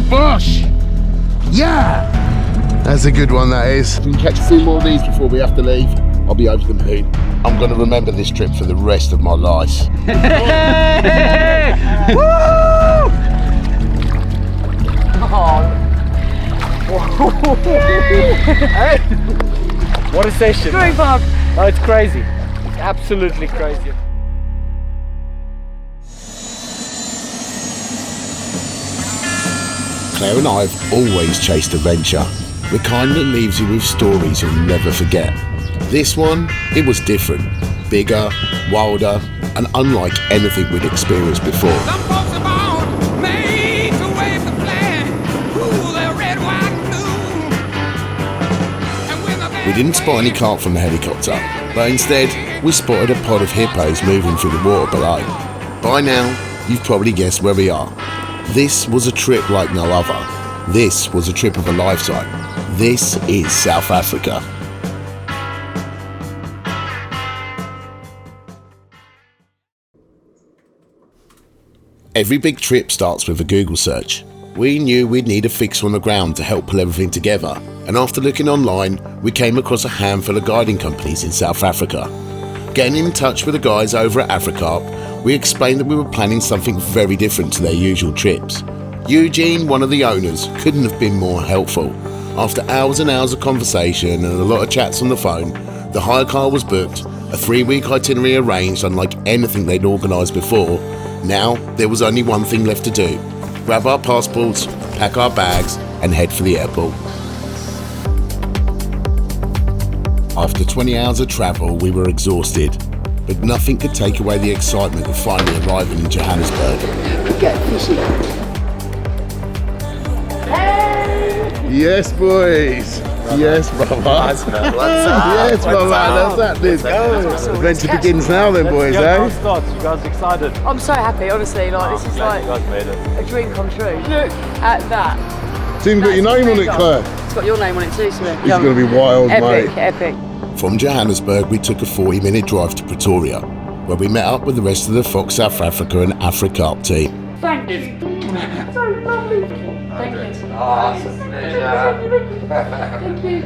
bush. Yeah! That's a good one, that is. If we can catch a few more of these before we have to leave, I'll be over the moon. I'm going to remember this trip for the rest of my life. Woo! What a session. Very fun. Oh, it's crazy. It's absolutely crazy. Claire and I have always chased adventure. The kind that leaves you with stories you'll never forget. This one, it was different. Bigger, wilder, and unlike anything we'd experienced before. Some folks are born made to wave the flag, rule their red, white, and blue. We didn't spot any carp from the helicopter, but instead, we spotted a pod of hippos moving through the water below. By now, you've probably guessed where we are. This was a trip like no other. This was a trip of a lifetime. This is South Africa. Every big trip starts with a Google search. We knew we'd need a fixer on the ground to help pull everything together, and after looking online, we came across a handful of guiding companies in South Africa. Getting in touch with the guys over at Carp, we explained that we were planning something very different to their usual trips. Eugene, one of the owners, couldn't have been more helpful. After hours and hours of conversation and a lot of chats on the phone, the hire car was booked, a 3-week itinerary arranged unlike anything they'd organised before. Now, there was only one thing left to do. Grab our passports, pack our bags, and head for the airport. After 20 hours of travel, we were exhausted, but nothing could take away the excitement of finally arriving in Johannesburg. Yes, boys. Yes, brother. What's up? Yes, brother. That's happening. Adventure begins now, then, boys, eh? You guys excited? I'm so happy, honestly. Like this is like You guys made it. a dream come true. Look at that. It's even got your name on it, Claire. It's got your name on it too, Samir. This is going to be wild, Epic, mate. epic. From Johannesburg, we took a 40-minute drive to Pretoria, where we met up with the rest of the Fox South Africa and Carp team. Thank you. So lovely. Thank you. Awesome. Thank you.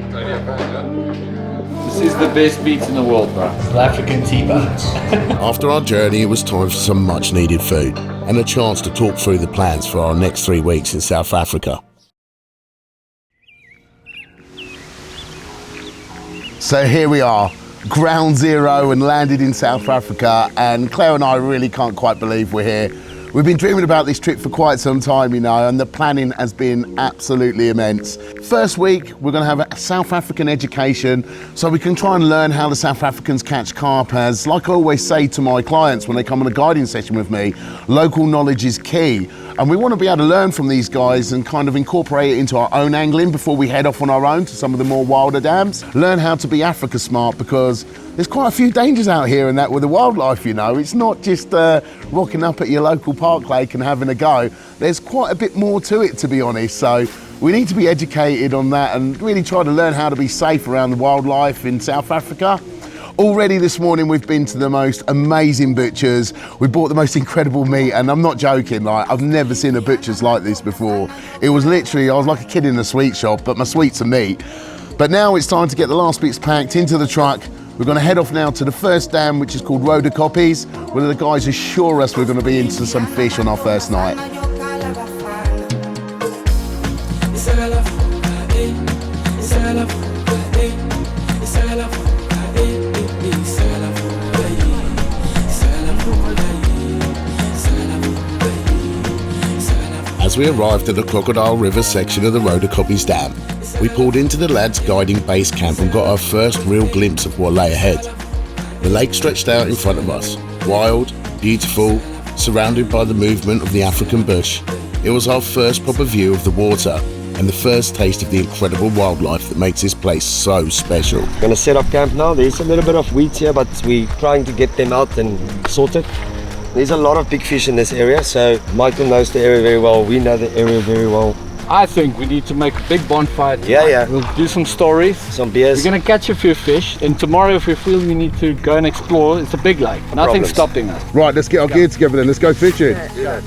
This is the best beach in the world, bro. South African T-bones. After our journey, it was time for some much-needed food and a chance to talk through the plans for our next 3 weeks in South Africa. So here we are, ground zero, and landed in South Africa, and Claire and I really can't quite believe we're here. We've been dreaming about this trip for quite some time, you know, and the planning has been absolutely immense. First week, we're going to have a South African education so we can try and learn how the South Africans catch carp, as, like I always say to my clients when they come on a guiding session with me, local knowledge is key. And we want to be able to learn from these guys and kind of incorporate it into our own angling before we head off on our own to some of the more wilder dams. Learn how to be Africa smart, because there's quite a few dangers out here and that with the wildlife, you know. It's not just rocking up at your local park lake and having a go. There's quite a bit more to it, to be honest. So we need to be educated on that and really try to learn how to be safe around the wildlife in South Africa. Already this morning we've been to the most amazing butchers. We bought the most incredible meat, and I'm not joking, like, I've never seen a butcher's like this before. It was literally, I was like a kid in a sweet shop, but my sweets are meat. But now it's time to get the last bits packed into the truck. We're going to head off now to the first dam, which is called Rhodocoppies, where the guys assure us we're going to be into some fish on our first night. As we arrived at the Crocodile River section of the Rhodocoppies Dam, we pulled into the lads' guiding base camp and got our first real glimpse of what lay ahead. The lake stretched out in front of us, wild, beautiful, surrounded by the movement of the African bush. It was our first proper view of the water and the first taste of the incredible wildlife that makes this place so special. Gonna set up camp now. There's a little bit of weeds here, but we're trying to get them out and sorted. There's a lot of big fish in this area, so Michael knows the area very well. We know the area very well. I think we need to make a big bonfire tonight. Yeah. We'll do some stories. Some beers. We're going to catch a few fish, and tomorrow if we feel we need to go and explore, it's a big lake. Nothing's stopping us. Right, let's get our gear together then. Let's go fishing. Yeah.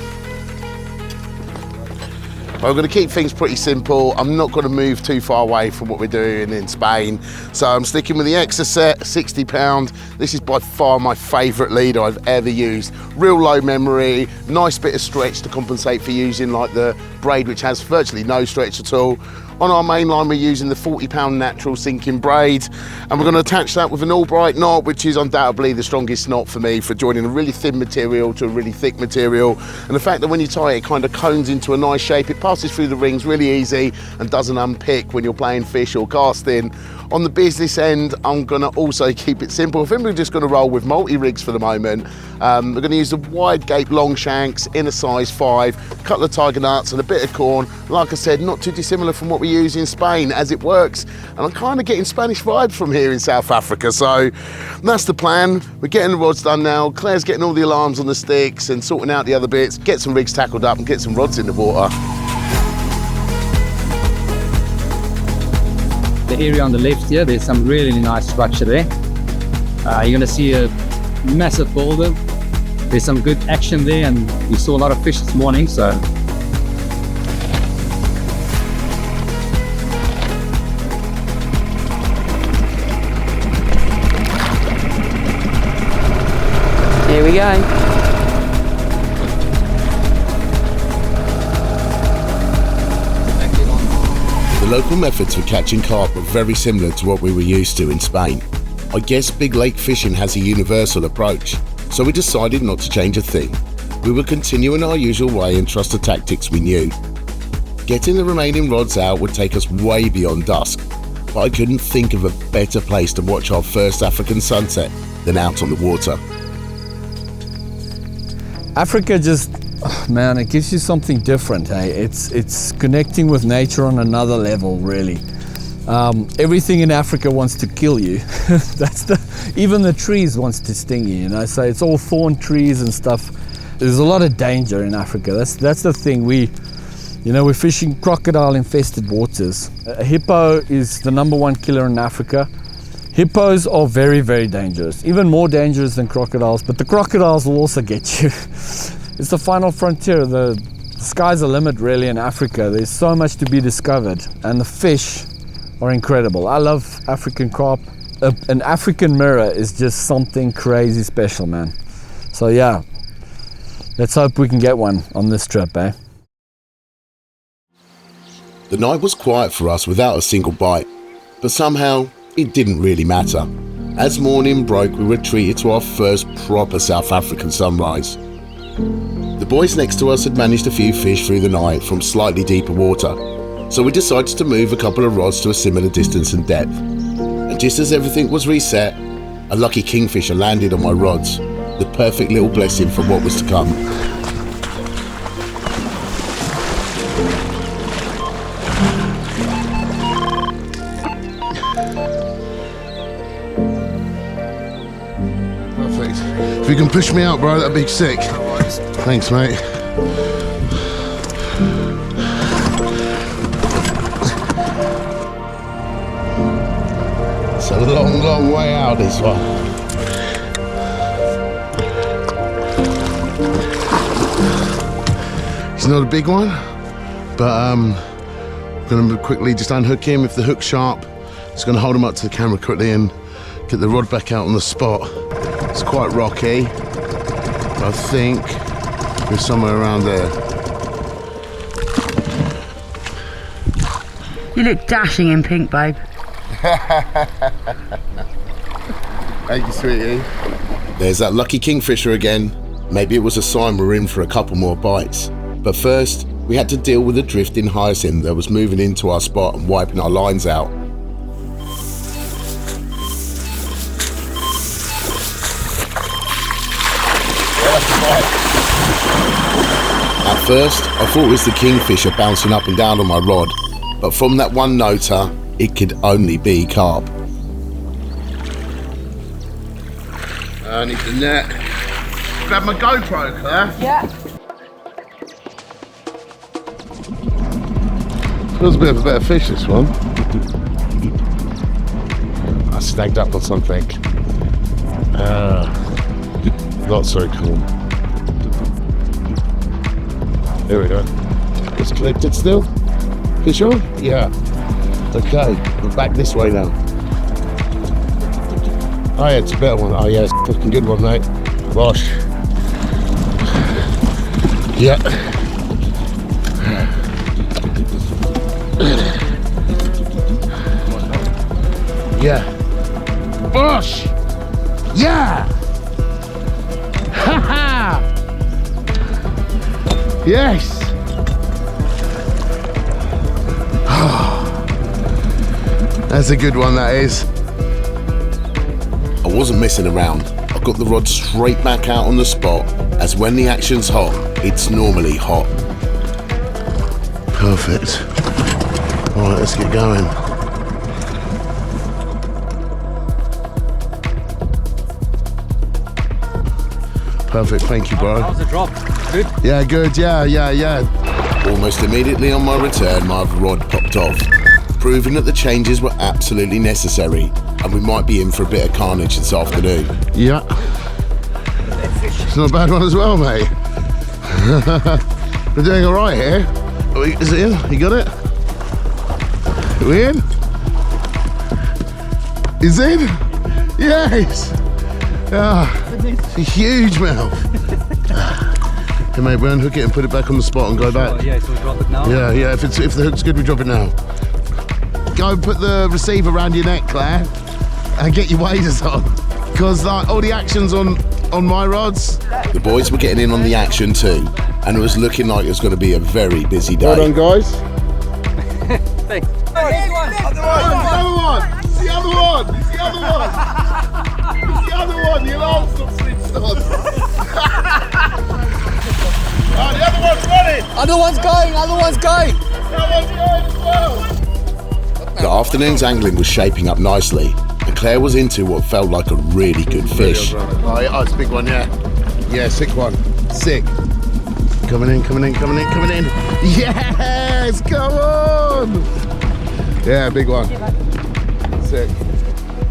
We're going to keep things pretty simple. I'm not going to move too far away from what we're doing in Spain. So I'm sticking with the Exocet, 60 pound. This is by far my favourite leader I've ever used. Real low memory, nice bit of stretch to compensate for using like the braid, which has virtually no stretch at all. On our main line, we're using the 40 pound natural sinking braid, and we're going to attach that with an Albright knot, which is undoubtedly the strongest knot for me for joining a really thin material to a really thick material. And the fact that when you tie it, it kind of cones into a nice shape, it passes through the rings really easy and doesn't unpick when you're playing fish or casting. On the business end, I'm going to also keep it simple. I think we're just going to roll with multi-rigs for the moment. We're going to use the wide gape long shanks in a size 5, a couple of tiger nuts and a bit of corn. Like I said, not too dissimilar from what we use in Spain as it works. And I'm kind of getting Spanish vibes from here in South Africa. So that's the plan. We're getting the rods done now. Claire's getting all the alarms on the sticks and sorting out the other bits. Get some rigs tackled up and get some rods in the water. The area on the left here, there's some really nice structure there. You're going to see a massive boulder. There's some good action there, and we saw a lot of fish this morning, so Here we go. The local methods for catching carp are very similar to what we were used to in Spain. I guess big lake fishing has a universal approach, so we decided not to change a thing. We would continue in our usual way and trust the tactics we knew. Getting the remaining rods out would take us way beyond dusk, but I couldn't think of a better place to watch our first African sunset than out on the water. Africa just, man, it gives you something different, hey? It's connecting with nature on another level, really. Everything in Africa wants to kill you. Even the trees wants to sting you, you know? So it's all thorn trees and stuff. There's a lot of danger in Africa. That's the thing. We're fishing crocodile-infested waters. A hippo is the #1 killer in Africa. Hippos are very, very dangerous, even more dangerous than crocodiles, but the crocodiles will also get you. It's the final frontier. The sky's the limit, really, in Africa. There's so much to be discovered, and the fish are incredible. I love African carp. An African mirror is just something crazy special, man. So yeah, let's hope we can get one on this trip, eh? The night was quiet for us without a single bite, but somehow it didn't really matter. As morning broke, we were treated to our first proper South African sunrise. The boys next to us had managed a few fish through the night from slightly deeper water, so we decided to move a couple of rods to a similar distance and depth. And just as everything was reset, a lucky kingfisher landed on my rods, the perfect little blessing for what was to come. Perfect. If you can push me out, bro, that'd be sick. Thanks, mate. It's a long, long way out, this one. It's not a big one, but I'm going to quickly just unhook him. If the hook's sharp, just going to hold him up to the camera quickly and get the rod back out on the spot. It's quite rocky, but I think we're somewhere around there. You look dashing in pink, babe. Thank you, sweetie. There's that lucky kingfisher again. Maybe it was a sign we're in for a couple more bites. But first, we had to deal with a drifting hyacinth that was moving into our spot and wiping our lines out. At first, I thought it was the kingfisher bouncing up and down on my rod, but from that one noter, it could only be carp. I need the net. Grab my GoPro, Claire. Yeah. Feels a bit of a better fish, this one. I snagged up on something. Not so cool. Here we go. It's connected still? You sure? Yeah. Okay, we're back this way now. Oh yeah, it's a better one. Oh yeah, it's a fucking good one, mate. Gosh. Yeah. Yeah. Bosh! Yeah! Ha ha! Yes! That's a good one, that is. I wasn't messing around. I got the rod straight back out on the spot, as when the action's hot, it's normally hot. Perfect. All right, let's get going. Perfect, thank you, bro. How was the drop? Good? Yeah, good, yeah. Almost immediately on my return, my rod popped off, proving that the changes were absolutely necessary, and we might be in for a bit of carnage this afternoon. Yeah. It's not a bad one as well, mate. We're doing all right here. Is it in? You got it? Are we in? Is in? Yes! It's a huge mouth. Hey mate, we'll unhook it and put it back on the spot and go back. Yeah, so we drop it now? Yeah, if the hook's good, we drop it now. Go and put the receiver around your neck, Claire, and get your waders on. Because like, all the action's on my rods. The boys were getting in on the action too, and it was looking like it was going to be a very busy day. Well done, guys. Thanks. The other one! It's the other one! It's the other one! It's the other one! The alarm's not switched on. Oh, the other one's running! Other one's going! That one's going as well! The afternoon's angling was shaping up nicely, and Claire was into what felt like a really good fish. Oh, yeah, it's a big one, yeah. Yeah, sick one. Sick. Coming in. Yes! Come on! Yeah, big one. Sick.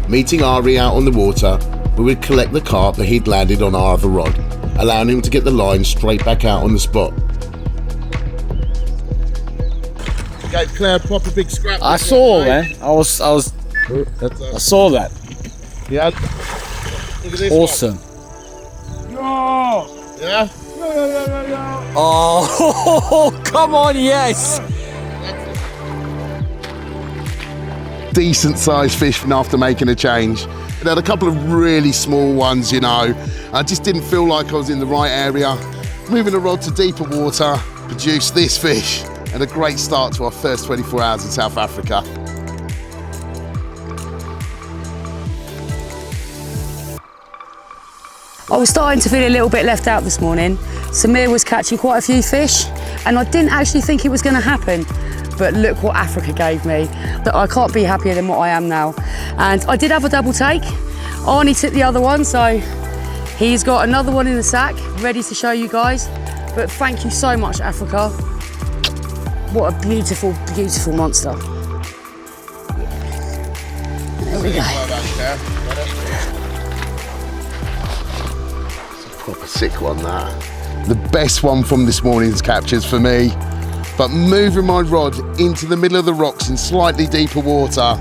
Meeting Ari out on the water, we would collect the carp that he'd landed on our other rod, allowing him to get the line straight back out on the spot. Gave Claire a proper big scrap. I saw, man. I saw that. Yeah. Look at this Awesome. one. Yeah? Oh, come on, yes! Decent sized fish after making a change. It had a couple of really small ones, you know. I just didn't feel like I was in the right area. Moving the rod to deeper water produced this fish, and a great start to our first 24 hours in South Africa. I was starting to feel a little bit left out this morning. Samir was catching quite a few fish, and I didn't actually think it was going to happen. But look what Africa gave me. I can't be happier than what I am now. And I did have a double take. Arnie took the other one, so he's got another one in the sack, ready to show you guys. But thank you so much, Africa. What a beautiful, beautiful monster. There we go. Proper sick one, that. The best one from this morning's captures for me. But moving my rod into the middle of the rocks in slightly deeper water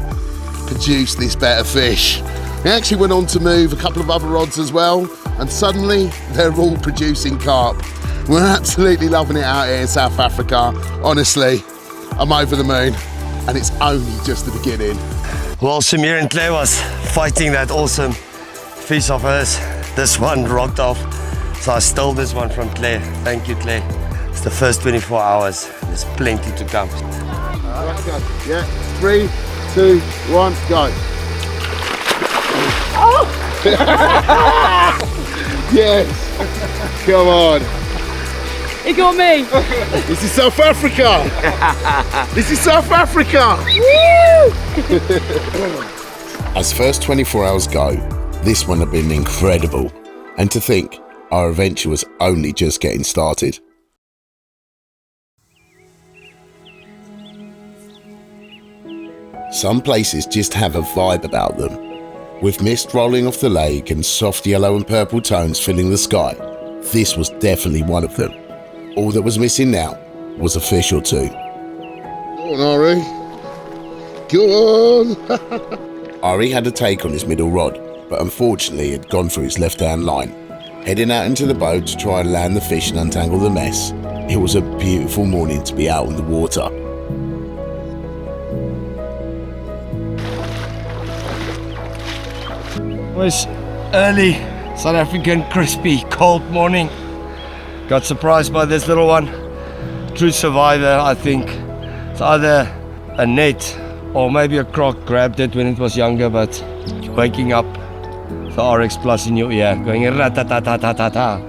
produced this better fish. We actually went on to move a couple of other rods as well, and suddenly they're all producing carp. We're absolutely loving it out here in South Africa. Honestly, I'm over the moon, and it's only just the beginning. Well, Samir and Claire was fighting that awesome fish of hers. This one rocked off, so I stole this one from Claire. Thank you, Claire. It's the first 24 hours. There's plenty to come. Let's go. Yeah, 3, 2, 1, go. Oh! Yes, come on. He got me. This is South Africa. This is South Africa. As first 24 hours go, this one had been incredible. And to think, our adventure was only just getting started. Some places just have a vibe about them. With mist rolling off the lake and soft yellow and purple tones filling the sky, this was definitely one of them. All that was missing now was a fish or two. Go on, Ari. Go on. Ari had a take on his middle rod, but unfortunately had gone through his left-hand line. Heading out into the boat to try and land the fish and untangle the mess, it was a beautiful morning to be out in the water. It was early South African crispy cold morning. Got surprised by this little one. True survivor, I think. It's either a net or maybe a croc grabbed it when it was younger, but waking up the RX Plus in your ear going ra-ta-ta-ta-ta-ta-ta,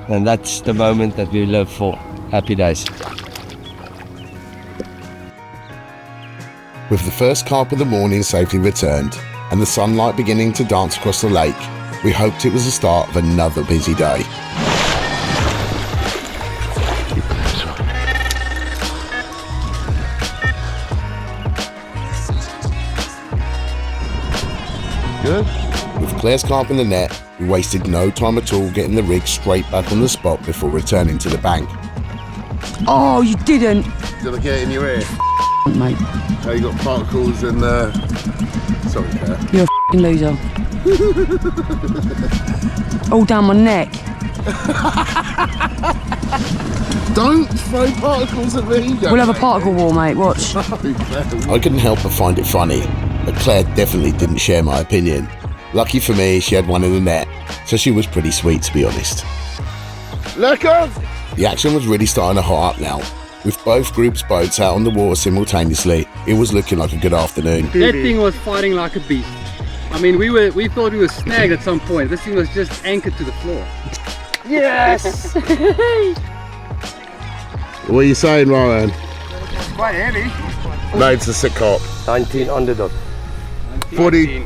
and that's the moment that we live for. Happy days. With the first carp of the morning safely returned and the sunlight beginning to dance across the lake, we hoped it was the start of another busy day. Good. With Claire's carp in the net, we wasted no time at all getting the rig straight back on the spot before returning to the bank. Oh, you didn't. Did I get it in your ear? Mate, Oh, you got particles and sorry, Claire. you're a f***ing loser. All down my neck. Don't throw particles at me. We'll have a particle war, mate. Watch. I couldn't help but find it funny, but Claire definitely didn't share my opinion. Lucky for me, she had one in the net, so she was pretty sweet, to be honest. Lekker! The action was really starting to hot up now. With both groups' boats out on the water simultaneously, it was looking like a good afternoon. That thing was fighting like a beast. I mean, we thought we were snagged at some point. This thing was just anchored to the floor. Yes! What are you saying, Ryan? It's quite heavy. No, it's a sick carp. 19 underdog. 40,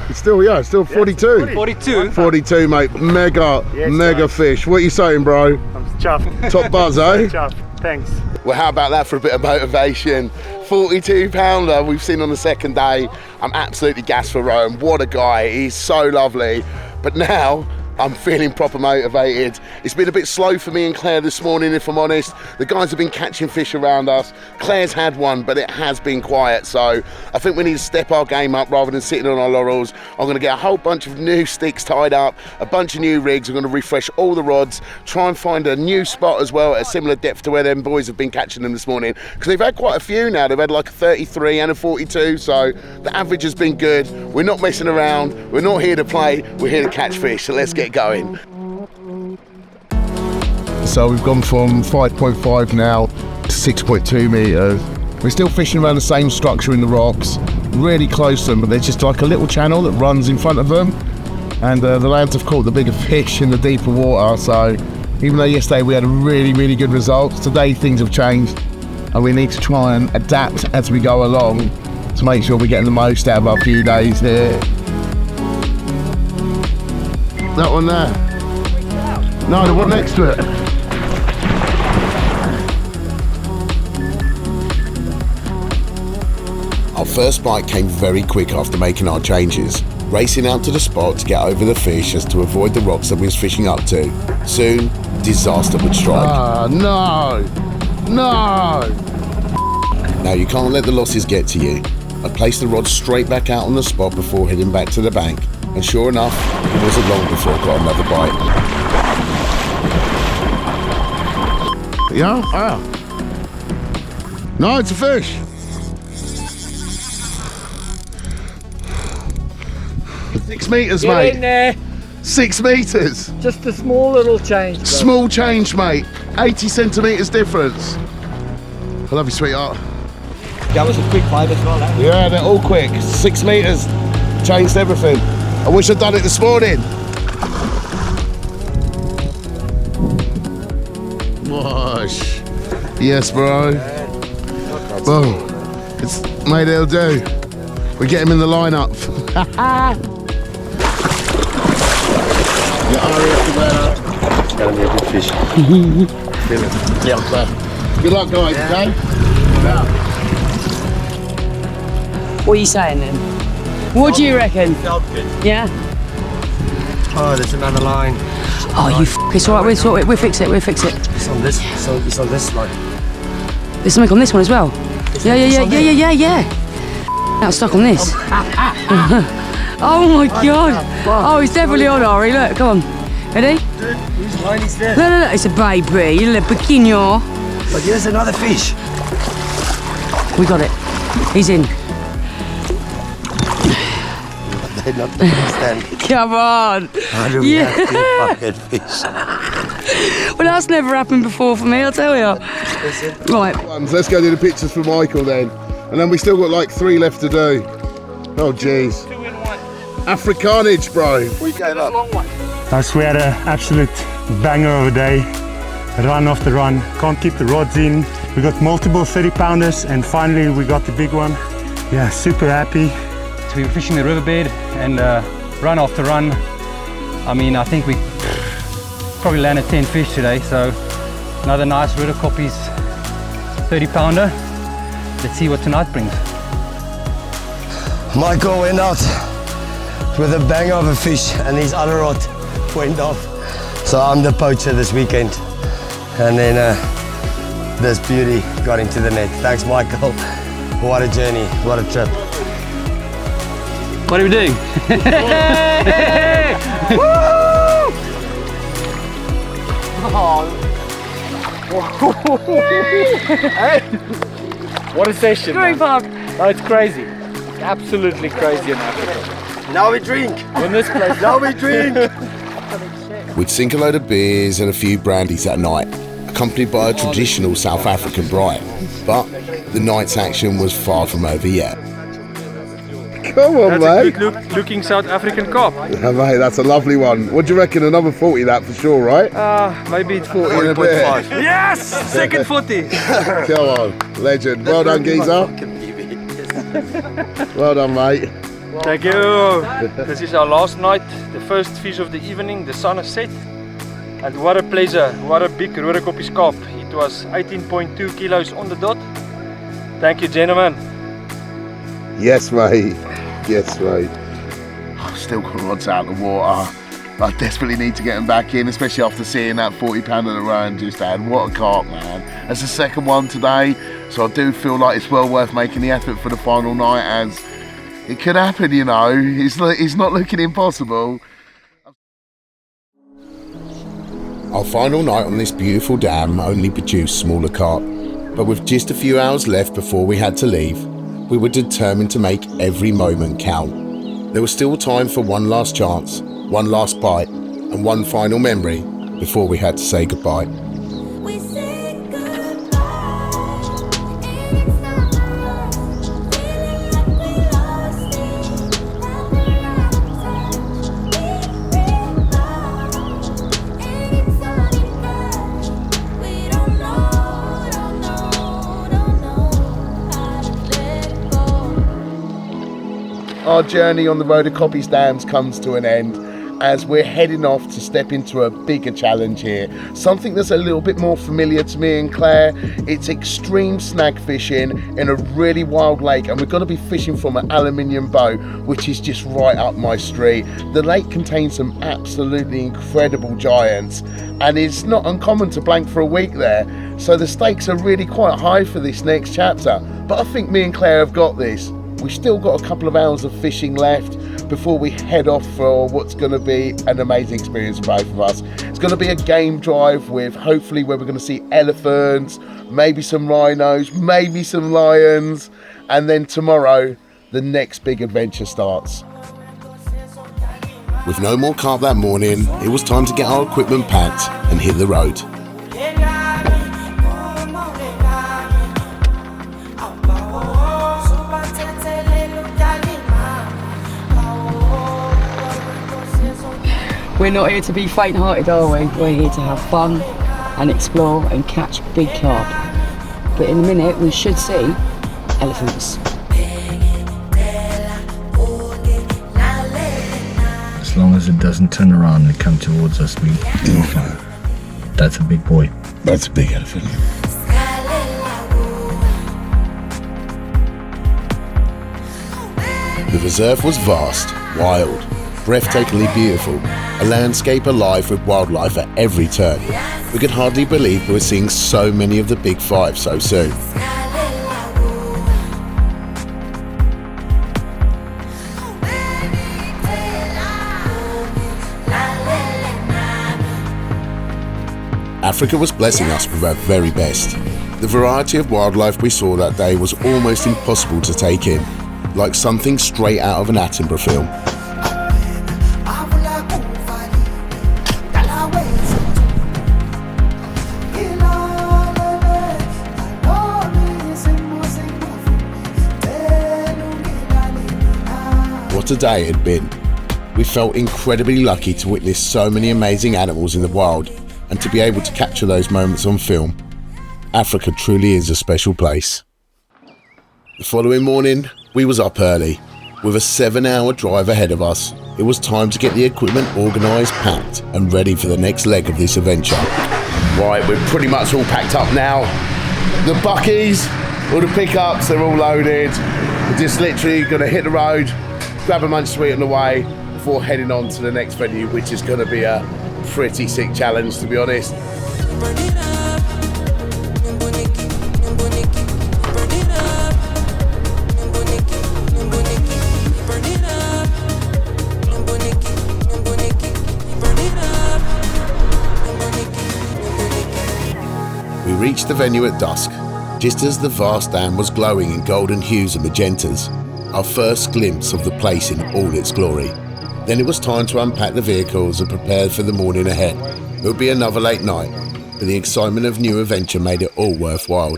it's still 42. 42. 42, mate. Mega fish. What are you saying, bro? Chuff. Top buzz, eh? Chuff. Thanks. Well, how about that for a bit of motivation? 42 pounder we've seen on the second day. I'm absolutely gassed for Ryan. What a guy. He's so lovely. But now I'm feeling proper motivated. It's been a bit slow for me and Claire this morning, if I'm honest. The guys have been catching fish around us. Claire's had one, but it has been quiet. So I think we need to step our game up rather than sitting on our laurels. I'm going to get a whole bunch of new sticks tied up, a bunch of new rigs. I'm going to refresh all the rods, try and find a new spot as well at a similar depth to where them boys have been catching them this morning. Because they've had quite a few now. They've had like a 33 and a 42. So the average has been good. We're not messing around. We're not here to play. We're here to catch fish. So let's get going. So we've gone from 5.5 now to 6.2 meters. We're still fishing around the same structure in the rocks, really close to them, but there's just like a little channel that runs in front of them. And the lads have caught the bigger fish in the deeper water. So even though yesterday we had a really good result, today things have changed and we need to try and adapt as we go along to make sure we're getting the most out of our few days here. That one there. No, the one next to it. Our first bite came very quick after making our changes. Racing out to the spot to get over the fish as to avoid the rocks that we was fishing up to. Soon, disaster would strike. Ah, no! No! Now you can't let the losses get to you. I placed the rod straight back out on the spot before heading back to the bank. And sure enough, it wasn't long before I got another bite. Yeah? Ah. No, it's a fish. Six meters, Get mate. in there. 6 meters. Just a small little change. Bro. Small change, mate. 80 centimeters difference. I love you, sweetheart. That was a quick bite as well. That. Yeah, they're all quick. 6 meters. Changed everything. I wish I'd done it this morning. Wash. Yes, bro. Boom. It's made it'll do. We get him in the lineup. It's gonna be a good fish. Good luck, guys. Okay? What are you saying then? What do you reckon? Felt good. Yeah? Oh, there's another line. Oh, you it's all right, we'll fix it, It's on this, it's on this line. There's something on this one as well. Yeah. Now it's stuck on this. Oh my God. Oh, it's definitely on, Ari. Look, come on. Ready? Whose line is there? Look, it's a baby, a little pequeño. But here's another fish. We got it. He's in. They're not understand. Come on. How do we have two fucking fish? Well, that's never happened before for me, I'll tell you. Right. Let's go do the pictures for Michael then. And then we still got like 3 left to do. Oh jeez. 2 in 1. Afrikaanage, bro. We gave up. Nice, we had an absolute banger of a day. Run after run, can't keep the rods in. We got multiple 30-pounders and finally we got the big one. Yeah, super happy. So we were fishing the riverbed and run after run. I mean, I think we probably landed 10 fish today, so another nice Ritter Copies 30-pounder. Let's see what tonight brings. Michael went out with a banger of a fish and his other rod went off. So I'm the poacher this weekend. And then this beauty got into the net. Thanks, Michael. What a journey, what a trip. What are we doing? What a session, man. Oh, it's crazy. It's absolutely crazy in Africa. Now we drink. In this place. Now we drink. We'd sink a load of beers and a few brandies that night, accompanied by a traditional South African bride. But the night's action was far from over yet. Come on, mate. a good looking South African carp. Yeah, mate, that's a lovely one. What do you reckon? Another 40 that for sure, right? Maybe it's 40. 40.5. Yes! Second 40. Come on, legend. Well done, geezer. Well done, mate. Thank you. This is our last night, the first fish of the evening. The sun has set. And what a pleasure, what a big Roodekoppie carp. It was 18.2 kilos on the dot. Thank you, gentlemen. Yes, mate. Yes, mate. I've still got rods out of the water. I desperately need to get them back in, especially after seeing that 40-pounder that Ryan just had. What a carp, man. That's the second one today, so I do feel like it's well worth making the effort for the final night, as it could happen, you know. It's not looking impossible. Our final night on this beautiful dam only produced smaller carp, but with just a few hours left before we had to leave, we were determined to make every moment count. There was still time for one last chance, one last bite, and one final memory before we had to say goodbye. Our journey on the Roodekoppie dams comes to an end as we're heading off to step into a bigger challenge here. Something that's a little bit more familiar to me and Claire. It's extreme snag fishing in a really wild lake, and we're going to be fishing from an aluminium boat, which is just right up my street. The lake contains some absolutely incredible giants, and it's not uncommon to blank for a week there. So the stakes are really quite high for this next chapter, but I think me and Claire have got this. We've still got a couple of hours of fishing left before we head off for what's going to be an amazing experience for both of us. It's going to be a game drive with hopefully where we're going to see elephants, maybe some rhinos, maybe some lions, and then tomorrow the next big adventure starts. With no more carp that morning, it was time to get our equipment packed and hit the road. We're not here to be faint-hearted, are we? We're here to have fun and explore and catch big carp. But in a minute, we should see elephants. As long as it doesn't turn around and come towards us, we're fine. That's a big boy. That's a big elephant. The reserve was vast, wild, breathtakingly beautiful, a landscape alive with wildlife at every turn. We could hardly believe we were seeing so many of the big five so soon. Africa was blessing us with our very best. The variety of wildlife we saw that day was almost impossible to take in, like something straight out of an Attenborough film. What a day it had been. We felt incredibly lucky to witness so many amazing animals in the wild, and to be able to capture those moments on film. Africa truly is a special place. The following morning, we was up early. With a 7-hour drive ahead of us, it was time to get the equipment organised, packed and ready for the next leg of this adventure. Right, we're pretty much all packed up now. The buckies, all the pickups, they're all loaded. We're just literally going to hit the road, grab a munch sweet on the way before heading on to the next venue, which is going to be a pretty sick challenge, to be honest. We reached the venue at dusk, just as the vast dam was glowing in golden hues and magentas, our first glimpse of the place in all its glory. Then it was time to unpack the vehicles and prepare for the morning ahead. It would be another late night, but the excitement of new adventure made it all worthwhile.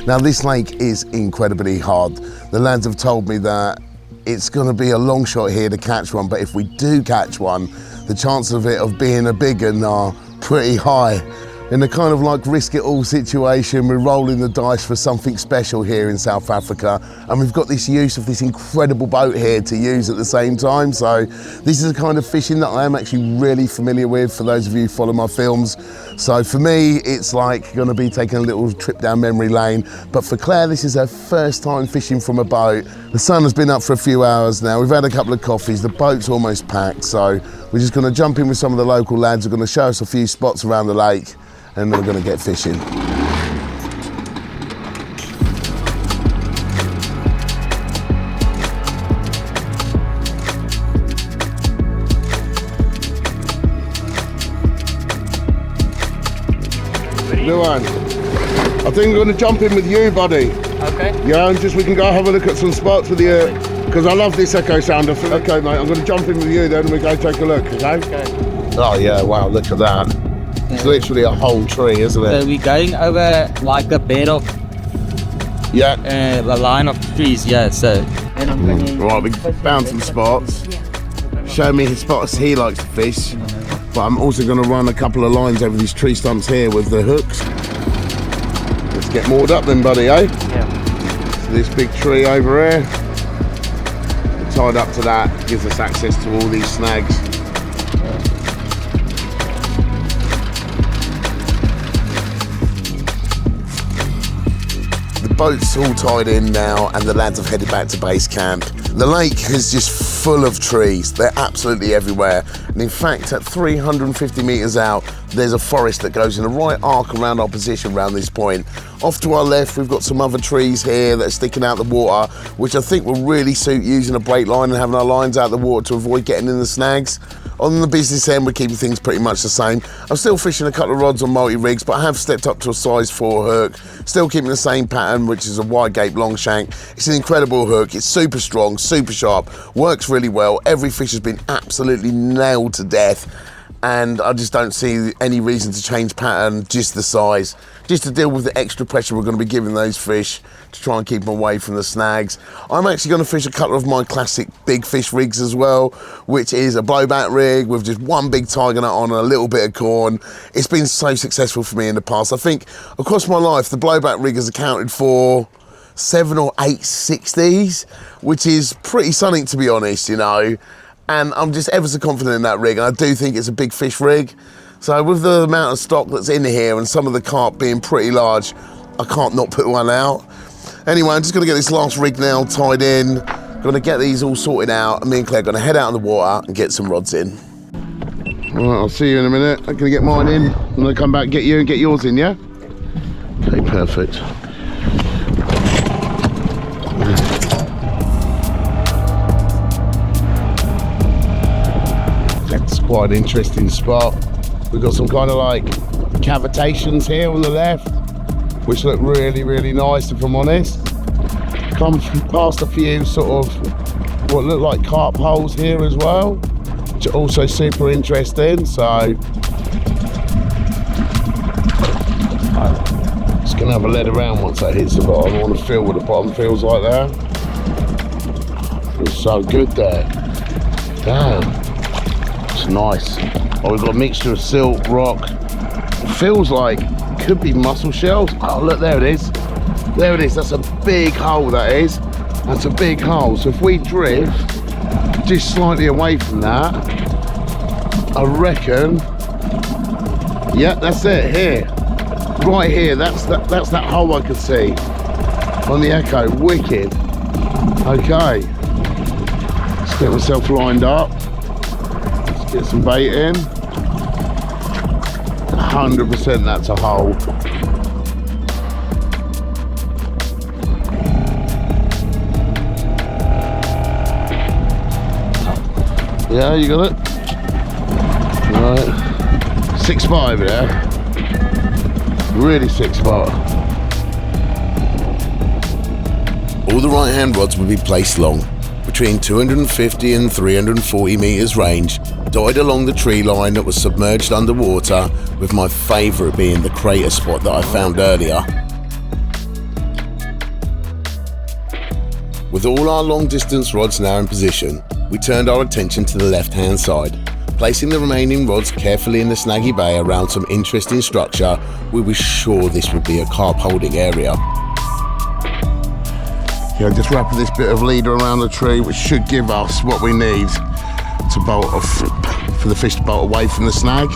Now this lake is incredibly hard. The lads have told me that it's going to be a long shot here to catch one, but if we do catch one, the chances of it of being a big one are pretty high. In a kind of like risk it all situation, we're rolling the dice for something special here in South Africa, and we've got this use of this incredible boat here to use at the same time. So this is the kind of fishing that I am actually really familiar with, for those of you who follow my films. So for me, it's like going to be taking a little trip down memory lane. But for Claire, this is her first time fishing from a boat. The sun has been up for a few hours now. We've had a couple of coffees. The boat's almost packed. So we're just going to jump in with some of the local lads who are going to show us a few spots around the lake, and then we're going to get fishing. Luan, I think we're going to jump in with you, buddy. Okay. Yeah, and just we can go have a look at some spots with you, because I love this echo sound. Okay, mate, I'm going to jump in with you then, and we go take a look, okay? Okay. Oh yeah, wow, look at that. It's literally a whole tree, isn't it? So we're going over like a bed of a line of trees, yeah. So and I'm going right, we found some spots. Show me his spots he likes to fish, but I'm also going to run a couple of lines over these tree stumps here with the hooks. Let's get moored up then, buddy, eh? Yeah. So this big tree over here, we're tied up to that, gives us access to all these snags. The boat's all tied in now, and the lads have headed back to base camp. The lake is just full of trees. They're absolutely everywhere. And in fact, at 350 meters out, there's a forest that goes in a right arc around our position around this point. Off to our left, we've got some other trees here that are sticking out the water, which I think will really suit using a brake line and having our lines out the water to avoid getting in the snags. On the business end, we're keeping things pretty much the same. I'm still fishing a couple of rods on multi-rigs, but I have stepped up to a size 4 hook. Still keeping the same pattern, which is a wide gape long shank. It's an incredible hook. It's super strong, super sharp, works really well. Every fish has been absolutely nailed to death, and I just don't see any reason to change pattern, just the size, just to deal with the extra pressure we're going to be giving those fish to try and keep them away from the snags. I'm actually going to fish a couple of my classic big fish rigs as well, which is a blowback rig with just one big tiger nut on and a little bit of corn. It's been so successful for me in the past. I think across my life, the blowback rig has accounted for 7 or 8 60s, which is pretty something, to be honest, you know. And I'm just ever so confident in that rig, and I do think it's a big fish rig. So with the amount of stock that's in here and some of the carp being pretty large, I can't not put one out. Anyway, I'm just gonna get this last rig now tied in, Gonna get these all sorted out, and me and Claire gonna head out on the water and get some rods in. All right, I'll see you in a minute. I'm gonna get mine in. I'm gonna come back and get you and get yours in, yeah? Okay, perfect. That's quite an interesting spot. We've got some kind of like cavitations here on the left, which look really, really nice, if I'm honest. Come past a few sort of what look like carp holes here as well, which are also super interesting. So just gonna have a lead around once that hits the bottom. I want to feel what the bottom feels like there. Feels so good there. Damn, it's nice. Oh, we've got a mixture of silt, rock. It feels like could be mussel shells. Oh look, there it is. There it is. That's a big hole, that is. That's a big hole. So if we drift just slightly away from that, I reckon, yeah, that's it here. Right here, that's that hole I could see on the echo. Wicked. Okay. Let's get myself lined up. Let's get some bait in. 100% that's a hole. Yeah, you got it? Right. 6'5", yeah? Really 6'5". All the right hand rods would be placed long, between 250 and 340 metres range, dotted along the tree line that was submerged underwater, with my favourite being the crater spot that I found earlier. With all our long distance rods now in position, we turned our attention to the left hand side. Placing the remaining rods carefully in the snaggy bay around some interesting structure, we were sure this would be a carp holding area. Yeah, just wrapping this bit of leader around the tree, which should give us what we need to bolt off, for the fish to bolt away from the snag.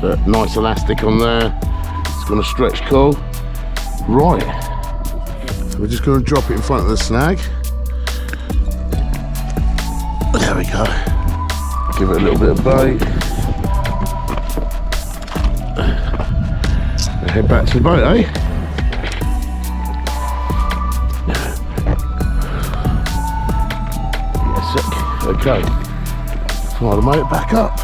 But nice elastic on there. It's going to stretch cool. Right. So we're just going to drop it in front of the snag. There we go. Give it a little bit of bait. Head back to the boat, eh? Yes, okay. Fire the motor back up.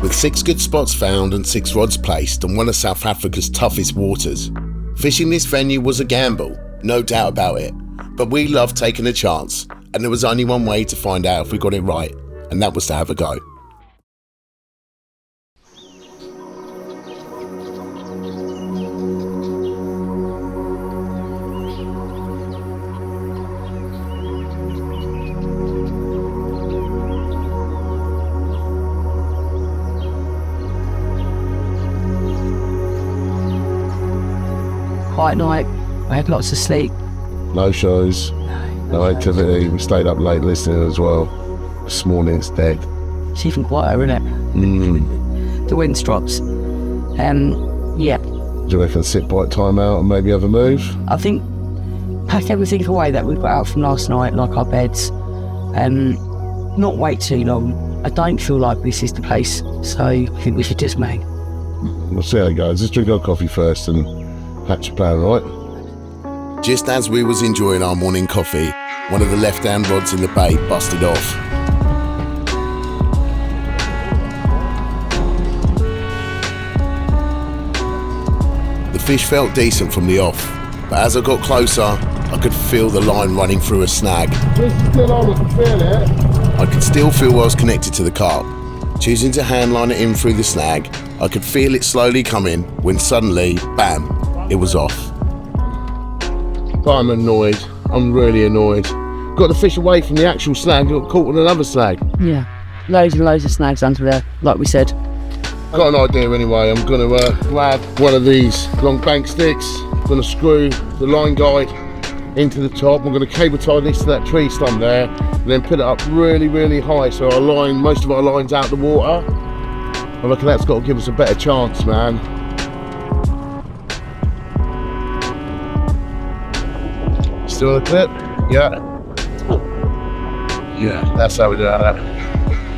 With 6 good spots found and 6 rods placed on one of South Africa's toughest waters, fishing this venue was a gamble, no doubt about it. But we loved taking a chance, and there was only one way to find out if we got it right, and that was to have a go. Quiet night. I had lots of sleep. No shows, no activity. We stayed up late listening as well. This morning it's dead. It's even quieter, isn't it? The wind drops. Yeah. Do you reckon sit bite time out and maybe have a move? I think pack everything away that we got out from last night, like our beds, not wait too long. I don't feel like this is the place, so I think we should just make. We'll see how it goes. Let's drink our coffee first and hatch a plan, right? Just as we was enjoying our morning coffee, one of the left-hand rods in the bait busted off. The fish felt decent from the off, but as I got closer, I could feel the line running through a snag. This is still on, I can feel it. I could still feel I was connected to the carp. Choosing to handline it in through the snag, I could feel it slowly coming when suddenly, bam, it was off. But I'm annoyed. I'm really annoyed. Got the fish away from the actual snag, got caught with another snag. Yeah, loads and loads of snags under there, like we said. Got an idea anyway. I'm going to grab one of these long bank sticks. I'm going to screw the line guide into the top. I'm going to cable tie this to that tree stump there, and then put it up really, really high so our line, most of our line's out the water. I reckon that's got to give us a better chance, man. Still on the clip? Yeah. Yeah, that's how we do that.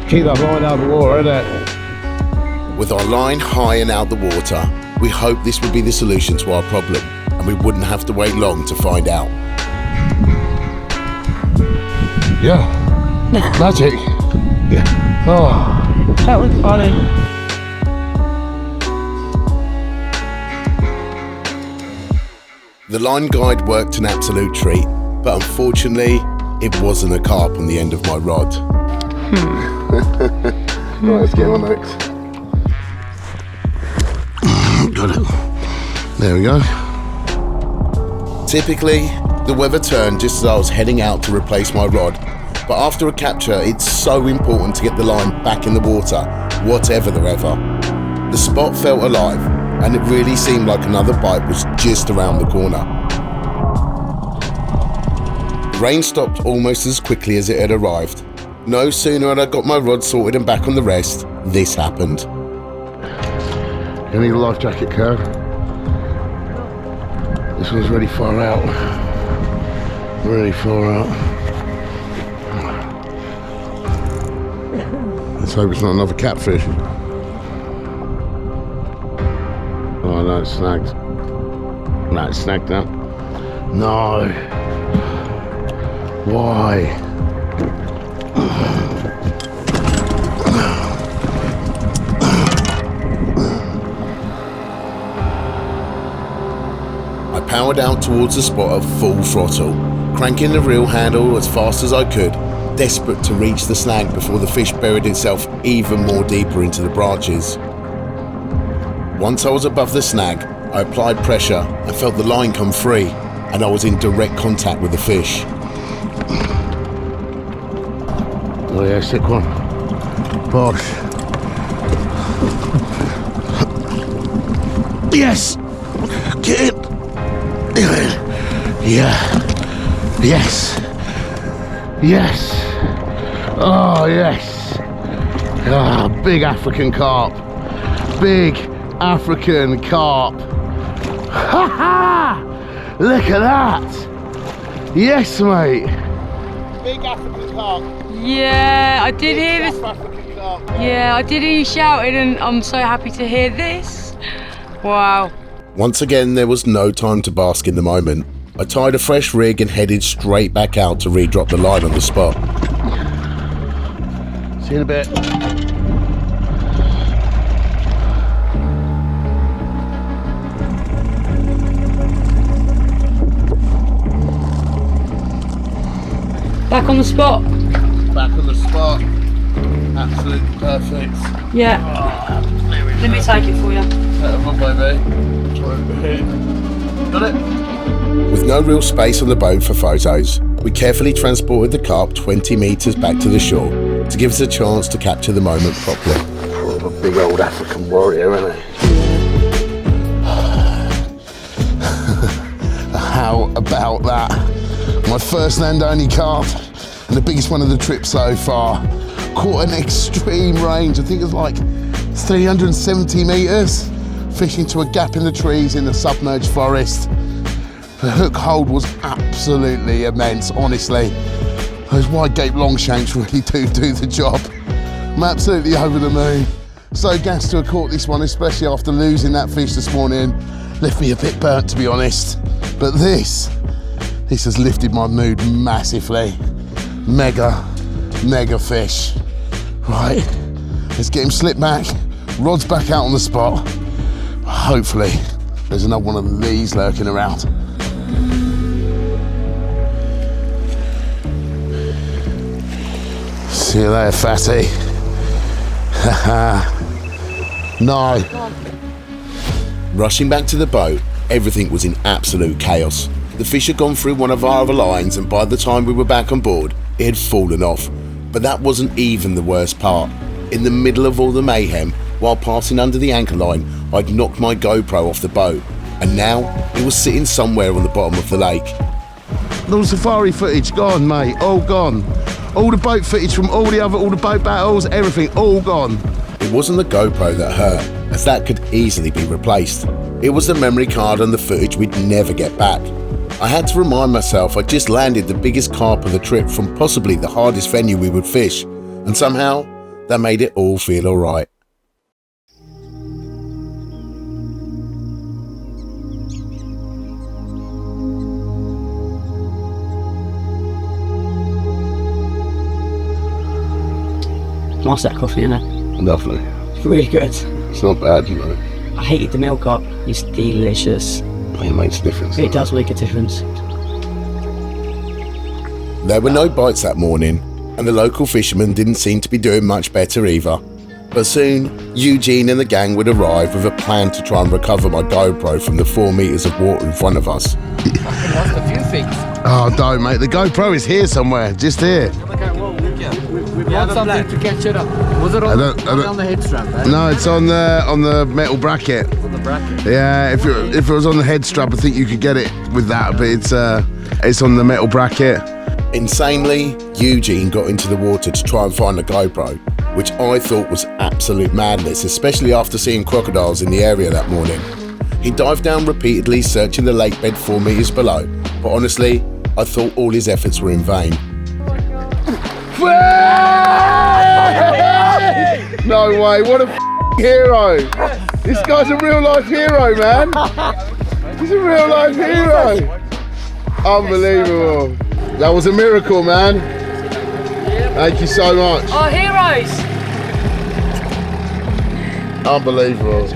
Keep that line out of the water, innit? With our line high and out the water, we hoped this would be the solution to our problem, and we wouldn't have to wait long to find out. Yeah. Magic. Yeah. Oh. That was funny. The line guide worked an absolute treat, but unfortunately, it wasn't a carp on the end of my rod. Right, let's get on next. Got it. There we go. Typically, the weather turned just as I was heading out to replace my rod, but after a capture, it's so important to get the line back in the water, whatever the weather. The spot felt alive, and it really seemed like another bite was just around the corner. The rain stopped almost as quickly as it had arrived. No sooner had I got my rod sorted and back on the rest, this happened. You need a life jacket, Carp. This one's really far out. Really far out. Let's hope it's not another catfish. Oh no, it's snagged. No, it's snagged now. No. Why? I powered out towards the spot at full throttle, cranking the reel handle as fast as I could, desperate to reach the snag before the fish buried itself even more deeper into the branches. Once I was above the snag, I applied pressure and felt the line come free, and I was in direct contact with the fish. Oh yeah, sick one. Bosh. Yes! Get it! Yeah. Yes. Yes. Oh yes. Ah, big African carp. Big African carp. Ha ha! Look at that. Yes, mate. Big African carp. Yeah, I did hear this. African carp. Yeah, I did hear you shouting, and I'm so happy to hear this. Wow. Once again, there was no time to bask in the moment. I tied a fresh rig and headed straight back out to re-drop the line on the spot. See you in a bit. Back on the spot. Back on the spot. Absolutely perfect. Yeah. Let me take it for you. Come on, baby. Try over here. Got it? With no real space on the boat for photos, we carefully transported the carp 20 metres back to the shore to give us a chance to capture the moment properly. Oh, a big old African warrior, isn't he? How about that? My first and only carp, and the biggest one of the trip so far. Caught an extreme range, I think it was like 370 metres, fishing to a gap in the trees in the submerged forest. The hook hold was absolutely immense, honestly. Those wide gape long shanks really do the job. I'm absolutely over the moon. So gassed to have caught this one, especially after losing that fish this morning. Left me a bit burnt, to be honest. But this has lifted my mood massively. Mega fish. Right, let's get him slipped back. Rod's back out on the spot. Hopefully, there's another one of these lurking around. See you later, fatty. No. Rushing back to the boat, everything was in absolute chaos. The fish had gone through one of our other lines, and by the time we were back on board, it had fallen off. But that wasn't even the worst part. In the middle of all the mayhem, while passing under the anchor line, I'd knocked my GoPro off the boat, and now it was sitting somewhere on the bottom of the lake. All the safari footage gone, mate, all gone. All the boat footage from all the boat battles, everything, all gone. It wasn't the GoPro that hurt, as that could easily be replaced. It was the memory card and the footage we'd never get back. I had to remind myself I just landed the biggest carp of the trip from possibly the hardest venue we would fish, and somehow that made it all feel alright. Nice that coffee, isn't it? Lovely. Really good. It's not bad, you know. I hated the milk up. It's delicious. It makes a difference. It does make a difference. There were no bites that morning, and the local fishermen didn't seem to be doing much better either. But soon, Eugene and the gang would arrive with a plan to try and recover my GoPro from the 4 meters of water in front of us. I lost a few things. Oh, don't, mate. The GoPro is here somewhere, just here. We brought something to catch it up. Was it on the head strap? Eh? No, it's on the metal bracket. On the bracket. Yeah, if it was on the head strap, I think you could get it with that, but it's on the metal bracket. Insanely, Eugene got into the water to try and find the GoPro, which I thought was absolute madness, especially after seeing crocodiles in the area that morning. He dived down repeatedly, searching the lake bed 4 meters below, but honestly, I thought all his efforts were in vain. No way, what a hero. This guy's a real life hero, man. He's a real life hero. Unbelievable. That was a miracle, man. Thank you so much. Our heroes. Unbelievable.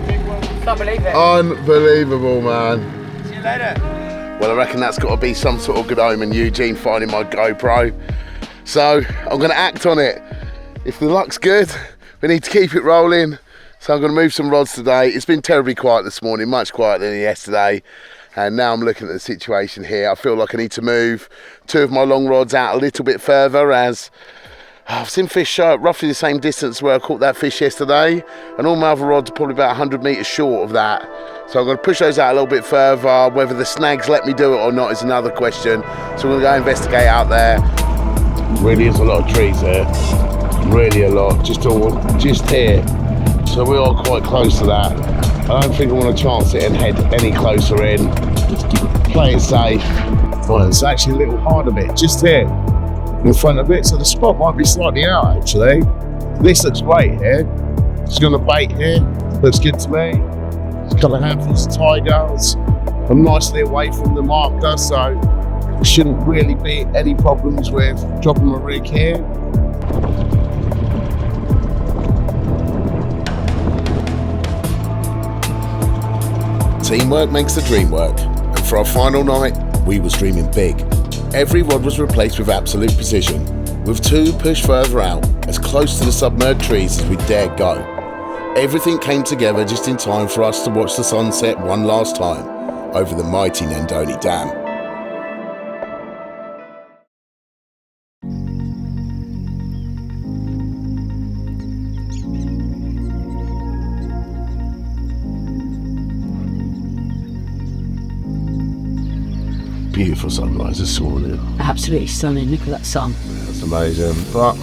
Can't believe it. Unbelievable, man. See you later. Well, I reckon that's got to be some sort of good omen, Eugene finding my GoPro. So I'm going to act on it. If the luck's good, we need to keep it rolling. So I'm going to move some rods today. It's been terribly quiet this morning, much quieter than yesterday. And now I'm looking at the situation here. I feel like I need to move 2 of my long rods out a little bit further, as I've seen fish roughly the same distance where I caught that fish yesterday, and all my other rods are probably about 100 metres short of that. So I'm going to push those out a little bit further. Whether the snags let me do it or not is another question. So I'm going to go investigate out there. Really is a lot of trees here. Really a lot. Just here. So we are quite close to that. I don't think I want to chance it and head any closer in. Play it safe. Well, it's actually a little hard a bit, just here in front of it, so the spot might be slightly out actually. This looks great here. Just gonna bait here, looks good to me. Just got a handful of tigers. I'm nicely away from the marker, so there shouldn't really be any problems with dropping my rig here. Teamwork makes the dream work, and for our final night, we was dreaming big. Every rod was replaced with absolute precision, with 2 pushed further out, as close to the submerged trees as we dared go. Everything came together just in time for us to watch the sunset one last time over the mighty Nandoni Dam. Beautiful sunrise this morning. Absolutely stunning. Look at that sun. That's amazing. But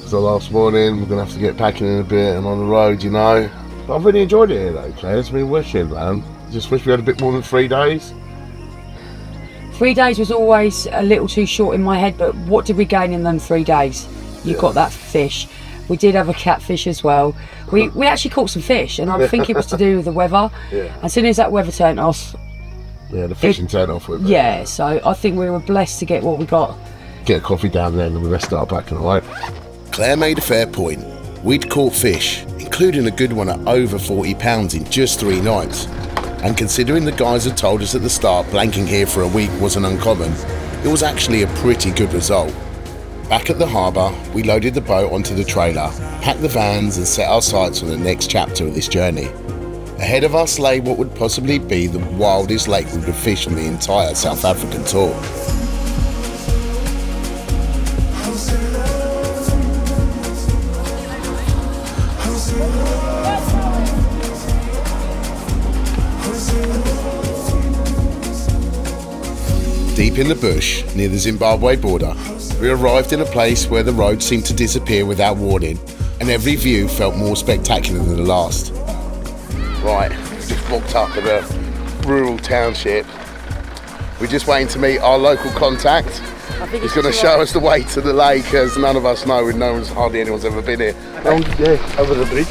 it's the last morning. We're gonna have to get packing in a bit and on the road, you know. But I've really enjoyed it here though, Claire. It's been wicked, man. Just wish we had a bit more than 3 days. 3 days was always a little too short in my head, but what did we gain in them 3 days? You got that fish. We did have a catfish as well. We actually caught some fish, and I think it was to do with the weather. Yeah. As soon as that weather turned off, yeah, the fishing turned off with it. Yeah, so I think we were blessed to get what we got. Get a coffee down there and the rest start back on the way. Claire made a fair point. We'd caught fish, including a good one at over 40 pounds in just 3 nights. And considering the guys had told us at the start blanking here for a week wasn't uncommon, it was actually a pretty good result. Back at the harbour, we loaded the boat onto the trailer, packed the vans and set our sights on the next chapter of this journey. Ahead of us lay what would possibly be the wildest lake we would fish on the entire South African tour. Deep in the bush, near the Zimbabwe border, we arrived in a place where the road seemed to disappear without warning, and every view felt more spectacular than the last. Right, just walked up in a rural township. We're just waiting to meet our local contact. He's going to show us the way to the lake, as none of us know, and hardly anyone's ever been here. Yeah, over the bridge.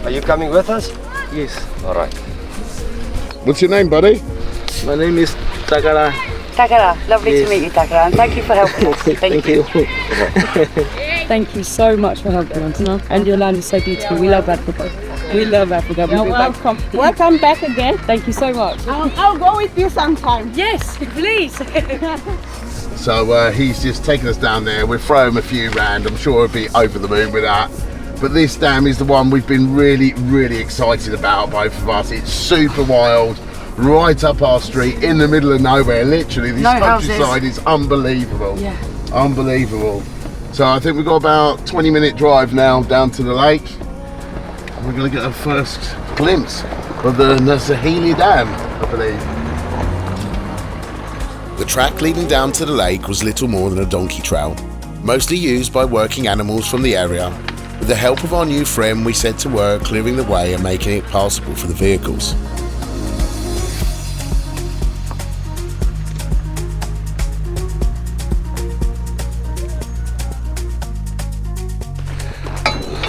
Are you coming with us? Yes. All right. What's your name, buddy? My name is Takara. Takara, lovely to meet you, Takara, and thank you for helping us. Thank you. Thank you so much for helping us. And your land is so beautiful. We love Africa. We love Africa. You're welcome. Welcome back again. Thank you so much. I'll go with you sometime. Yes, please. So he's just taken us down there. We'll throw him a few rand. I'm sure he'll be over the moon with that. But this dam is the one we've been really, really excited about, both of us. It's super wild, right up our street, in the middle of nowhere. Literally, this countryside is unbelievable. Yeah. Unbelievable. So I think we've got about 20-minute drive now down to the lake. And we're going to get our first glimpse of the Nasahili Dam, I believe. The track leading down to the lake was little more than a donkey trail, mostly used by working animals from the area. With the help of our new friend, we set to work clearing the way and making it passable for the vehicles.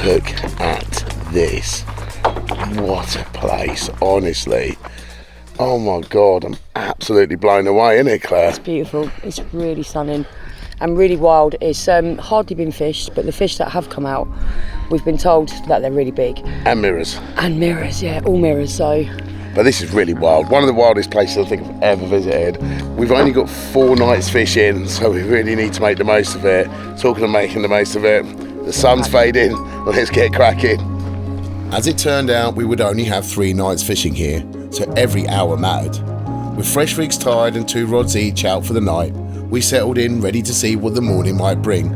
Look at this. What a place, honestly. Oh my God, I'm absolutely blown away, isn't it, Claire? It's beautiful. It's really stunning and really wild. It's hardly been fished, but the fish that have come out, we've been told that they're really big. And mirrors. And mirrors, yeah, all mirrors, so. But this is really wild. One of the wildest places I think I've ever visited. We've only got 4 nights fishing, so we really need to make the most of it. Talking of making the most of it, the sun's fading, let's get cracking. As it turned out, we would only have 3 nights fishing here, so every hour mattered. With fresh rigs tied and 2 rods each out for the night, we settled in ready to see what the morning might bring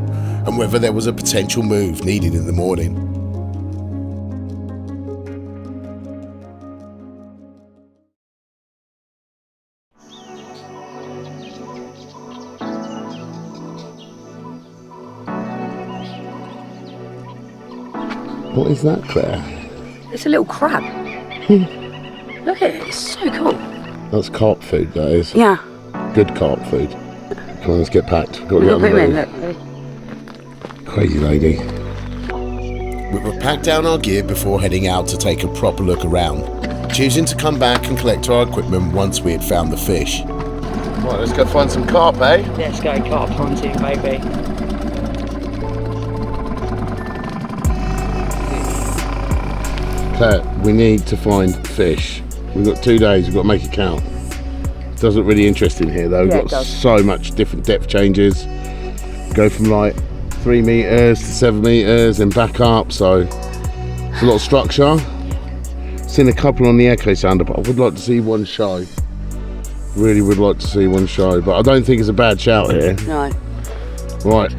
and whether there was a potential move needed in the morning. What is that, Claire? It's a little crab. Look at it, it's so cool. That's carp food, that is. Yeah. Good carp food. Come on, let's get packed. We've got to get on the move. Crazy lady. We were packed down our gear before heading out to take a proper look around, choosing to come back and collect our equipment once we had found the fish. Right, let's go find some carp, eh? Let's go carp hunting, baby. Claire, we need to find fish. We've got 2 days, we've got to make it count. Does look really interesting here though. We've got so much different depth changes. Go from like 3 meters to 7 meters and back up, so it's a lot of structure. Seen a couple on the echo sounder, but I would like to see one show. Really would like to see one show, but I don't think it's a bad shout here. No. Right,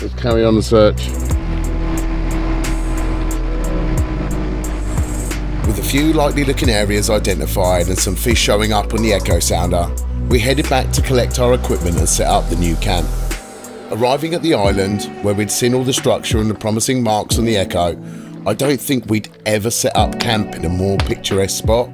let's carry on the search. With a few likely looking areas identified and some fish showing up on the echo sounder, we headed back to collect our equipment and set up the new camp. Arriving at the island, where we'd seen all the structure and the promising marks on the echo, I don't think we'd ever set up camp in a more picturesque spot.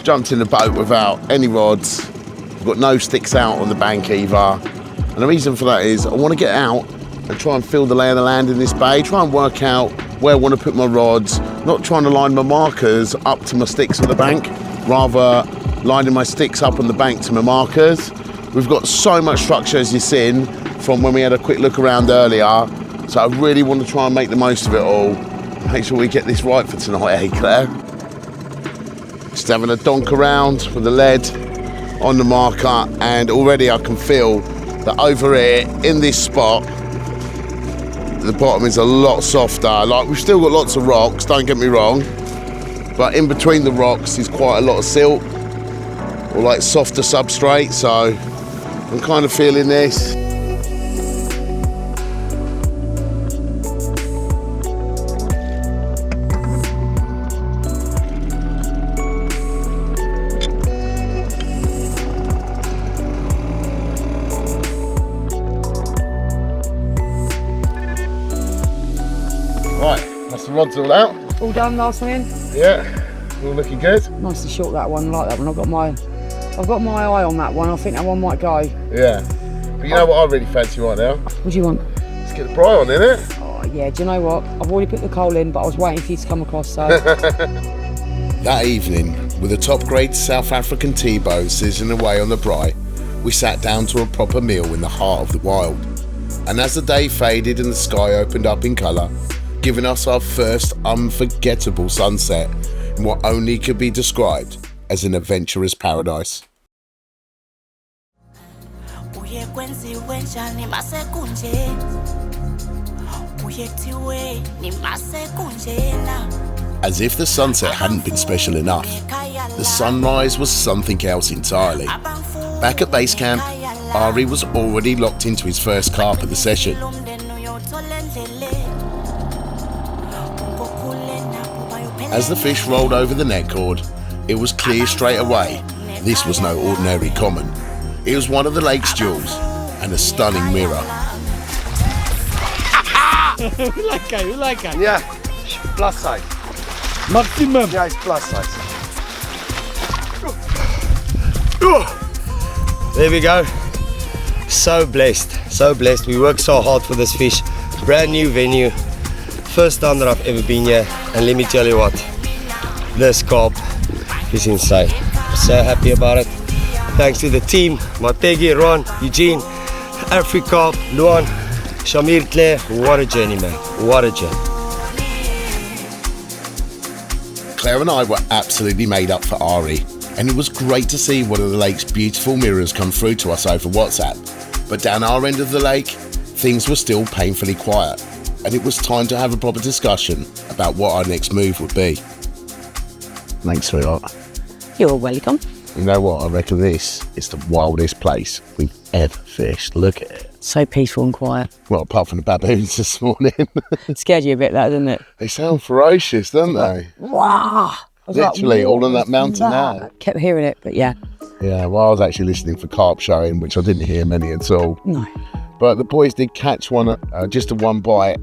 Jumped in the boat without any rods. We've got no sticks out on the bank either. And the reason for that is I want to get out and try and feel the lay of the land in this bay, try and work out where I want to put my rods, not trying to line my markers up to my sticks on the bank, rather lining my sticks up on the bank to my markers. We've got so much structure, as you've seen, from when we had a quick look around earlier, so I really want to try and make the most of it all. Make sure we get this right for tonight, eh, Claire? Just having a donk around with the lead on the marker, and already I can feel that over here, in this spot, the bottom is a lot softer. Like, we've still got lots of rocks, don't get me wrong, but in between the rocks is quite a lot of silt or like softer substrate, so I'm kind of feeling this. the rod's all out. All done last one in? Yeah, all looking good. Nice and short that one, I like that one. I've got my eye on that one. I think that one might go. Yeah, but you know what I really fancy right now? What do you want? Let's get the braai on, innit? Oh yeah, do you know what? I've already put the coal in, but I was waiting for you to come across, so. That evening, with a top-grade South African T-bone sizzling away on the braai, we sat down to a proper meal in the heart of the wild. And as the day faded and the sky opened up in colour, giving us our first unforgettable sunset in what only could be described as an adventurous paradise. As if the sunset hadn't been special enough, the sunrise was something else entirely. Back at base camp, Ari was already locked into his first carp of the session. As the fish rolled over the net cord, it was clear straight away this was no ordinary common. It was one of the lake's jewels and a stunning mirror. Yeah, plus size. Maximum. Yeah, it's plus size. There we go. So blessed, so blessed. We worked so hard for this fish. Brand new venue. First time that I've ever been here. And let me tell you what, this carp is insane. So happy about it. Thanks to the team, my Peggy, Ron, Eugene, Africa, Luan, Samir, Claire. What a journey, man. What a journey. Claire and I were absolutely made up for Ari, and it was great to see one of the lake's beautiful mirrors come through to us over WhatsApp. But down our end of the lake, things were still painfully quiet, and it was time to have a proper discussion about what our next move would be. Thanks, sweetheart. You're welcome. You know what? I reckon this is the wildest place we've ever fished. Look at it. So peaceful and quiet. Well, apart from the baboons this morning. It scared you a bit, that, didn't it? They sound ferocious, don't they? Wow. Literally, all on that mountain now. Kept hearing it, but yeah. Yeah, well, I was actually listening for carp showing, which I didn't hear many at all. No. But the boys did catch one, just a one bite,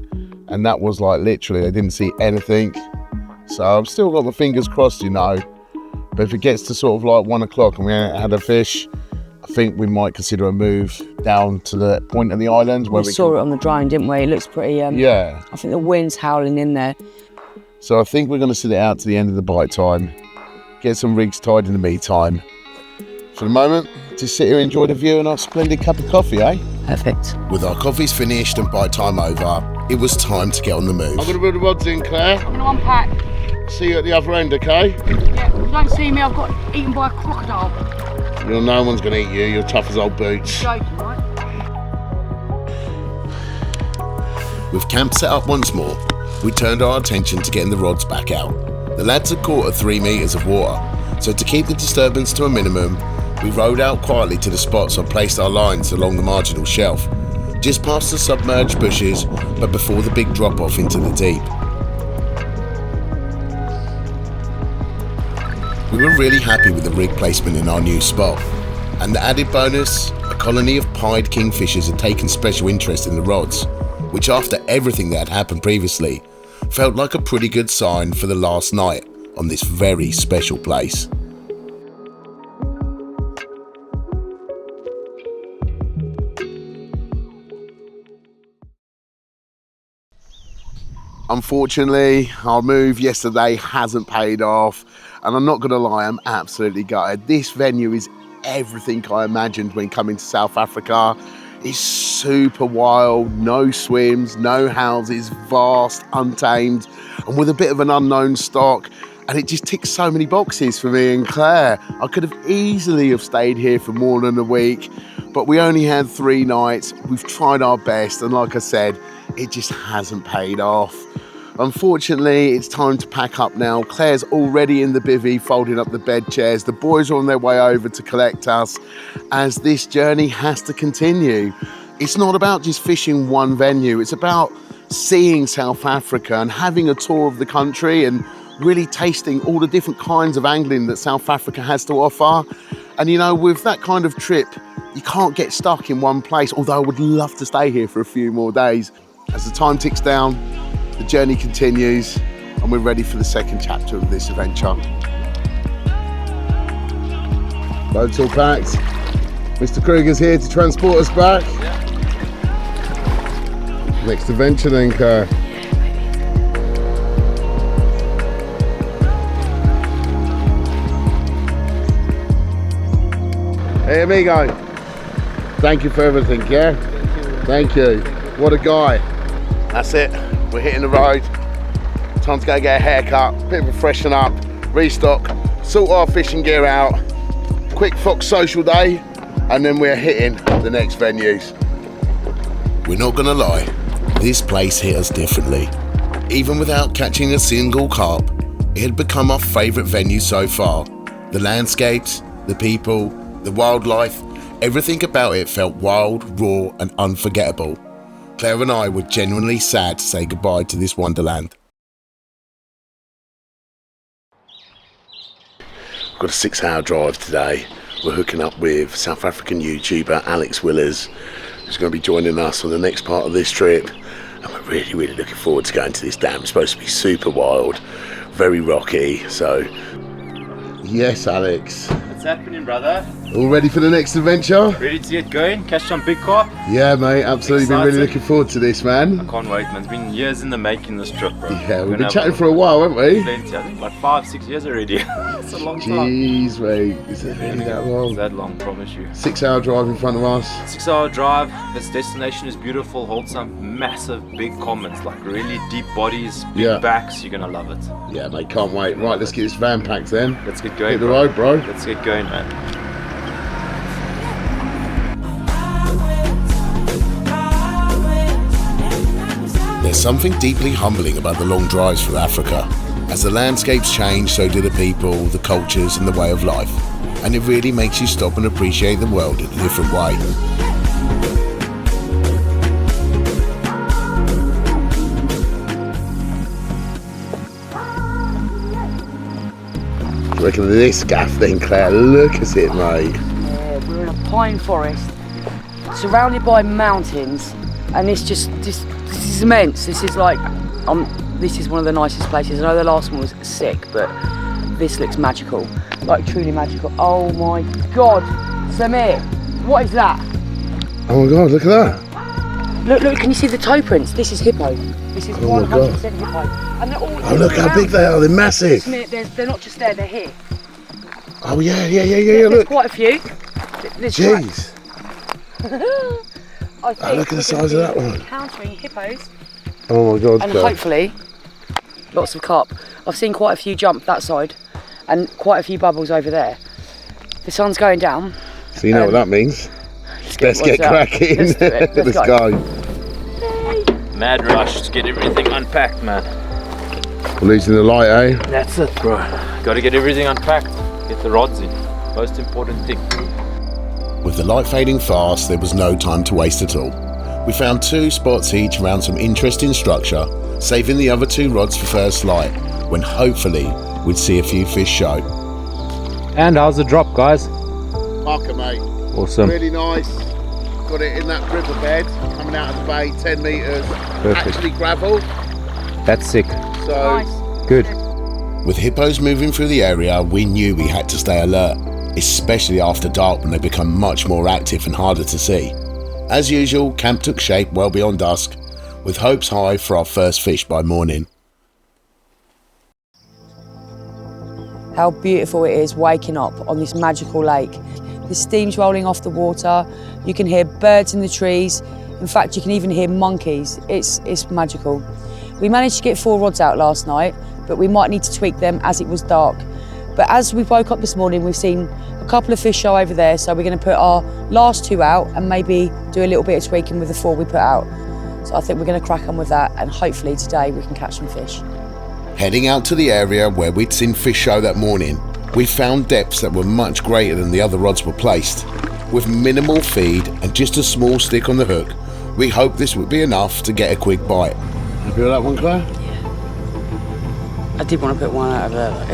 and that was like literally, they didn't see anything. So I've still got my fingers crossed, you know. But if it gets to sort of like 1 o'clock and we haven't had a fish, I think we might consider a move down to the point of the island where we saw it on the drone, didn't we? It looks pretty. Yeah. I think the wind's howling in there. So I think we're going to sit it out to the end of the bite time, get some rigs tied in the meantime. For the moment, just sit here and enjoy the view and our splendid cup of coffee, eh? Perfect. With our coffees finished and bite time over, it was time to get on the move. I'm going to put the rods in, Claire. I'm going to unpack. See you at the other end, okay? Yeah, if you don't see me, I've got eaten by a crocodile. No one's going to eat you. You're tough as old boots. Joking, right? With camp set up once more, we turned our attention to getting the rods back out. The lads had caught 3 meters of water, so to keep the disturbance to a minimum, we rowed out quietly to the spots and placed our lines along the marginal shelf, just past the submerged bushes, but before the big drop off into the deep. We were really happy with the rig placement in our new spot, and the added bonus, a colony of pied kingfishers had taken special interest in the rods, which after everything that had happened previously, felt like a pretty good sign for the last night on this very special place. Unfortunately, our move yesterday hasn't paid off, and I'm not going to lie, I'm absolutely gutted. This venue is everything I imagined when coming to South Africa. It's super wild, no swims, no houses, vast, untamed, and with a bit of an unknown stock. And it just ticks so many boxes for me and Claire. I could have easily have stayed here for more than a week, but we only had 3 nights. We've tried our best, and like I said, it just hasn't paid off. Unfortunately, it's time to pack up now. Claire's already in the bivvy folding up the bed chairs. The boys are on their way over to collect us, as this journey has to continue. It's not about just fishing one venue. It's about seeing South Africa and having a tour of the country and really tasting all the different kinds of angling that South Africa has to offer. And you know, with that kind of trip, you can't get stuck in one place, although I would love to stay here for a few more days. As the time ticks down, The journey continues and we're ready for the second chapter of this adventure. Boats all packed. Mr. Kruger's here to transport us back. Next adventure then, Claire. Hey amigo, thank you for everything, yeah? Thank you. What a guy. That's it, we're hitting the road. Time to go get a haircut, bit of a freshen up, restock, sort our fishing gear out, quick Fox social day, and then we're hitting the next venues. We're not gonna lie, this place hit us differently. Even without catching a single carp, it had become our favourite venue so far. The landscapes, the people, the wildlife, everything about it felt wild, raw and unforgettable. Claire and I were genuinely sad to say goodbye to this wonderland. We've got a 6-hour drive today. We're hooking up with South African YouTuber Alex Willers, who's going to be joining us on the next part of this trip. And we're really looking forward to going to this dam. It's supposed to be super wild, very rocky, so... Yes, Alex. What's happening, brother? All ready for the next adventure? Ready to get going? Catch some big carp? Yeah, mate, absolutely. Been really looking forward to this, man. I can't wait, man. It's been years in the making, this trip, bro. Yeah, we've been chatting for a while, haven't we? Plenty, I think about 5-6 years already. It's a long time. Jeez, mate. Is it really that long? It's that long, promise you. 6-hour drive in front of us. 6-hour drive. This destination is beautiful. Holds some massive, big comments, like really deep bodies, big backs. You're gonna love it. Yeah, mate, can't wait. Right, let's get this van packed then. Let's get going. Hit the road, bro. Let's get going, man. There's something deeply humbling about the long drives through Africa. As the landscapes change, so do the people, the cultures and the way of life. And it really makes you stop and appreciate the world in a different way. Look at this gaff then, Claire. Look at it, mate. Yeah, we're in a pine forest, surrounded by mountains, and this is immense. This is like, this is one of the nicest places. I know the last one was sick, but this looks magical, like truly magical. Oh my God, Samir, what is that? Oh my God, look at that. Look, can you see the toe prints? This is hippo. This is 100% hippo. And they're all look how big they are, they're massive. Samir, they're not just there, they're here. Oh yeah, There's look. quite a few. Jeez. I think look at the size of that one. Encountering hippos. Oh my God. And hopefully, lots of carp. I've seen quite a few jump that side and quite a few bubbles over there. The sun's going down. So you know what that means. Let's get cracking. Let's do it. Let's go. Mad rush to get everything unpacked, man. We're losing the light, eh? That's it, bro. Gotta get everything unpacked. Get the rods in. Most important thing. With the light fading fast, there was no time to waste at all. We found 2 spots each around some interesting structure, saving the other 2 rods for first light, when hopefully we'd see a few fish show. And how's the drop, guys? Marker, mate. Awesome. Really nice. Got it in that riverbed, coming out of the bay, 10 metres. Perfect. Actually gravel. That's sick. So Nice. Good. With hippos moving through the area, we knew we had to stay alert, especially after dark when they become much more active and harder to see. As usual, camp took shape well beyond dusk, with hopes high for our first fish by morning. How beautiful it is waking up on this magical lake. The steam's rolling off the water, you can hear birds in the trees, in fact you can even hear monkeys. It's magical. We managed to get 4 rods out last night, but we might need to tweak them as it was dark. But as we woke up this morning, we've seen a couple of fish show over there, so we're going to put our last 2 out and maybe do a little bit of tweaking with the 4 we put out. So I think we're going to crack on with that, and hopefully today we can catch some fish. Heading out to the area where we'd seen fish show that morning, we found depths that were much greater than the other rods were placed. With minimal feed and just a small stick on the hook, we hoped this would be enough to get a quick bite. Happy with that one, Claire? Yeah. I did want to put one out of there.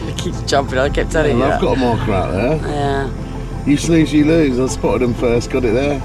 It keeps jumping, I kept telling you I've got a marker out there. Yeah. You snooze, you lose. I spotted them first, got it there.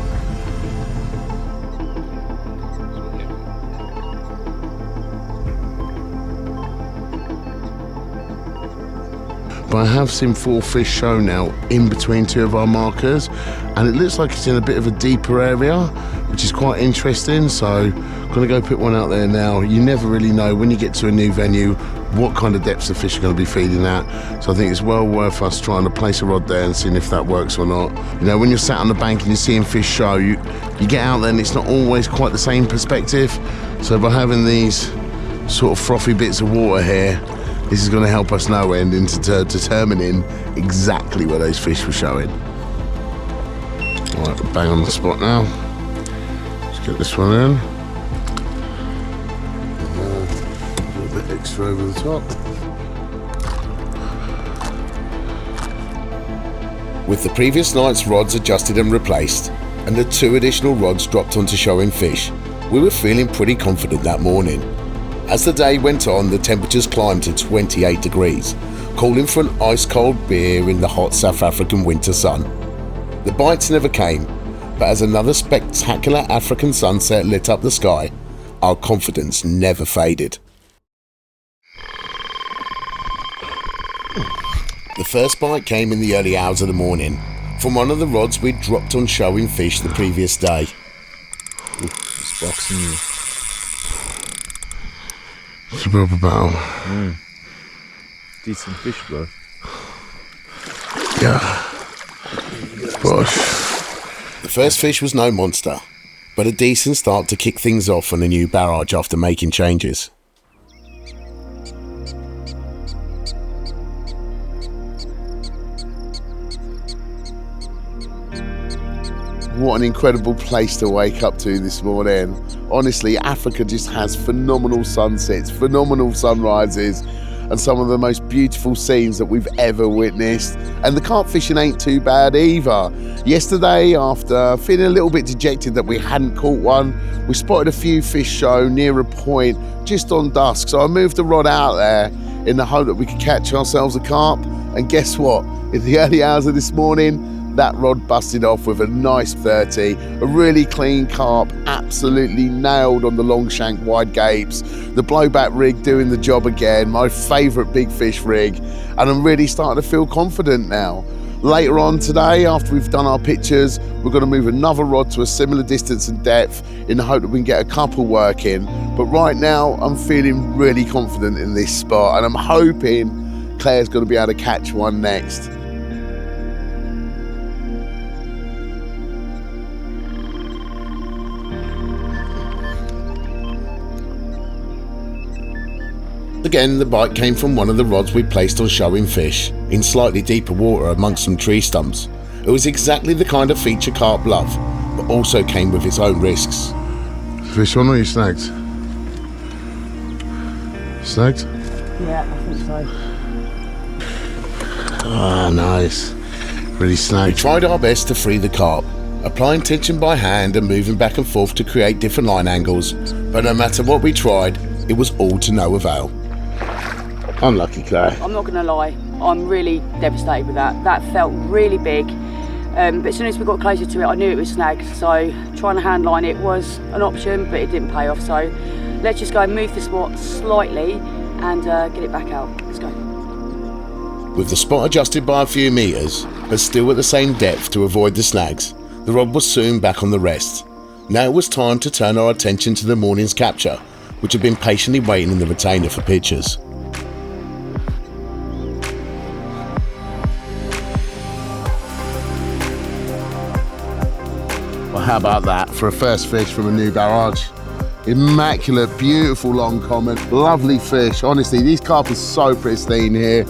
but I have seen 4 fish show now in between 2 of our markers, and it looks like it's in a bit of a deeper area, which is quite interesting. So I'm gonna go put one out there now. You never really know when you get to a new venue what kind of depths the fish are going to be feeding at. So I think it's well worth us trying to place a rod there and seeing if that works or not. You know, when you're sat on the bank and you're seeing fish show, you get out there and it's not always quite the same perspective. So by having these sort of frothy bits of water here, this is going to help us no end into determining exactly where those fish were showing. All right, we're bang on the spot now. Let's get this one in. A bit extra over the top. With the previous night's rods adjusted and replaced, and the 2 additional rods dropped onto showing fish, we were feeling pretty confident that morning. As the day went on, the temperatures climbed to 28 degrees, calling for an ice-cold beer in the hot South African winter sun. The bites never came, but as another spectacular African sunset lit up the sky, our confidence never faded. The first bite came in the early hours of the morning, from one of the rods we'd dropped on showing fish the previous day. It's boxing you. It's a rubber barrel. Decent fish, bro. Yeah. Gosh. The first fish was no monster, but a decent start to kick things off on a new barrage after making changes. What an incredible place to wake up to this morning. Honestly, Africa just has phenomenal sunsets, phenomenal sunrises, and some of the most beautiful scenes that we've ever witnessed. And the carp fishing ain't too bad either. Yesterday, after feeling a little bit dejected that we hadn't caught one, we spotted a few fish show near a point just on dusk. So I moved the rod out there in the hope that we could catch ourselves a carp. And guess what? In the early hours of this morning, that rod busted off with a nice 30, a really clean carp, absolutely nailed on the long shank wide gapes. The blowback rig doing the job again, my favourite big fish rig, and I'm really starting to feel confident now. Later on today, after we've done our pictures, we're going to move another rod to a similar distance and depth in the hope that we can get a couple working. But right now, I'm feeling really confident in this spot, and I'm hoping Claire's going to be able to catch one next. Again, the bite came from one of the rods we placed on showing fish, in slightly deeper water amongst some tree stumps. It was exactly the kind of feature carp love, but also came with its own risks. Fish on or you snagged? Snagged? Yeah, I think so. Ah, nice. Really snagged. We tried our best to free the carp, applying tension by hand and moving back and forth to create different line angles, but no matter what we tried, it was all to no avail. Unlucky, Claire. I'm not going to lie, I'm really devastated with that. That felt really big, but as soon as we got closer to it, I knew it was snagged. So trying to hand line it was an option, but it didn't pay off. So let's just go and move the spot slightly and get it back out. Let's go. With the spot adjusted by a few metres, but still at the same depth to avoid the snags, the rod was soon back on the rest. Now it was time to turn our attention to the morning's capture, which had been patiently waiting in the retainer for pictures. Well, how about that for a first fish from a new barrage? Immaculate, beautiful long common, lovely fish. Honestly, these carp are so pristine here.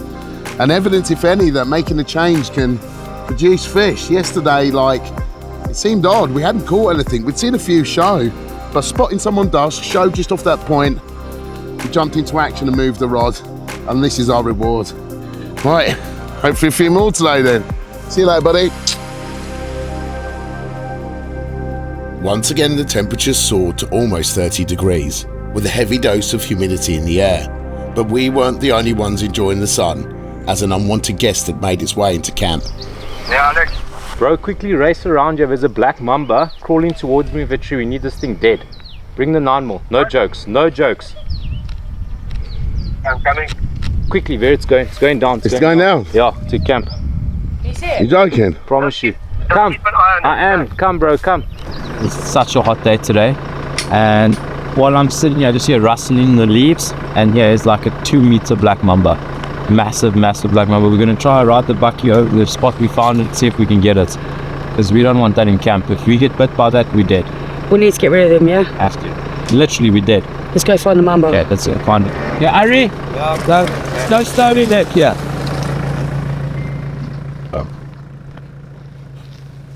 And evidence, if any, that making a change can produce fish. Yesterday, it seemed odd. We hadn't caught anything. We'd seen a few show, but spotting someone dusk, show just off that point, we jumped into action and moved the rod, and this is our reward. Right, hopefully a few more today then. See you later, buddy. Once again, the temperatures soared to almost 30 degrees, with a heavy dose of humidity in the air. But we weren't the only ones enjoying the sun, as an unwanted guest had made its way into camp. Yeah, Alex. Bro, quickly race around here. There's a black mamba crawling towards me with a tree. We need this thing dead. Bring the 9mm. No jokes. No jokes. I'm coming. quickly, Ver, it's going down. It's going down? Yeah, to camp. He's here. You joking? Promise you. Come. I am. Come, bro, come. It's such a hot day today, and while I'm sitting here, I just hear rustling the leaves, and here is like a 2-meter black mamba. Massive, massive black mamba. We're going to try ride the bucky over the spot we found it, see if we can get it. Because we don't want that in camp. If we get bit by that, we're dead. We need to get rid of them, yeah? Have to. Literally, we're dead. Let's go find the mamba. Okay, let's go find it. Yeah, Ari? Yeah. No stone in it. Yeah.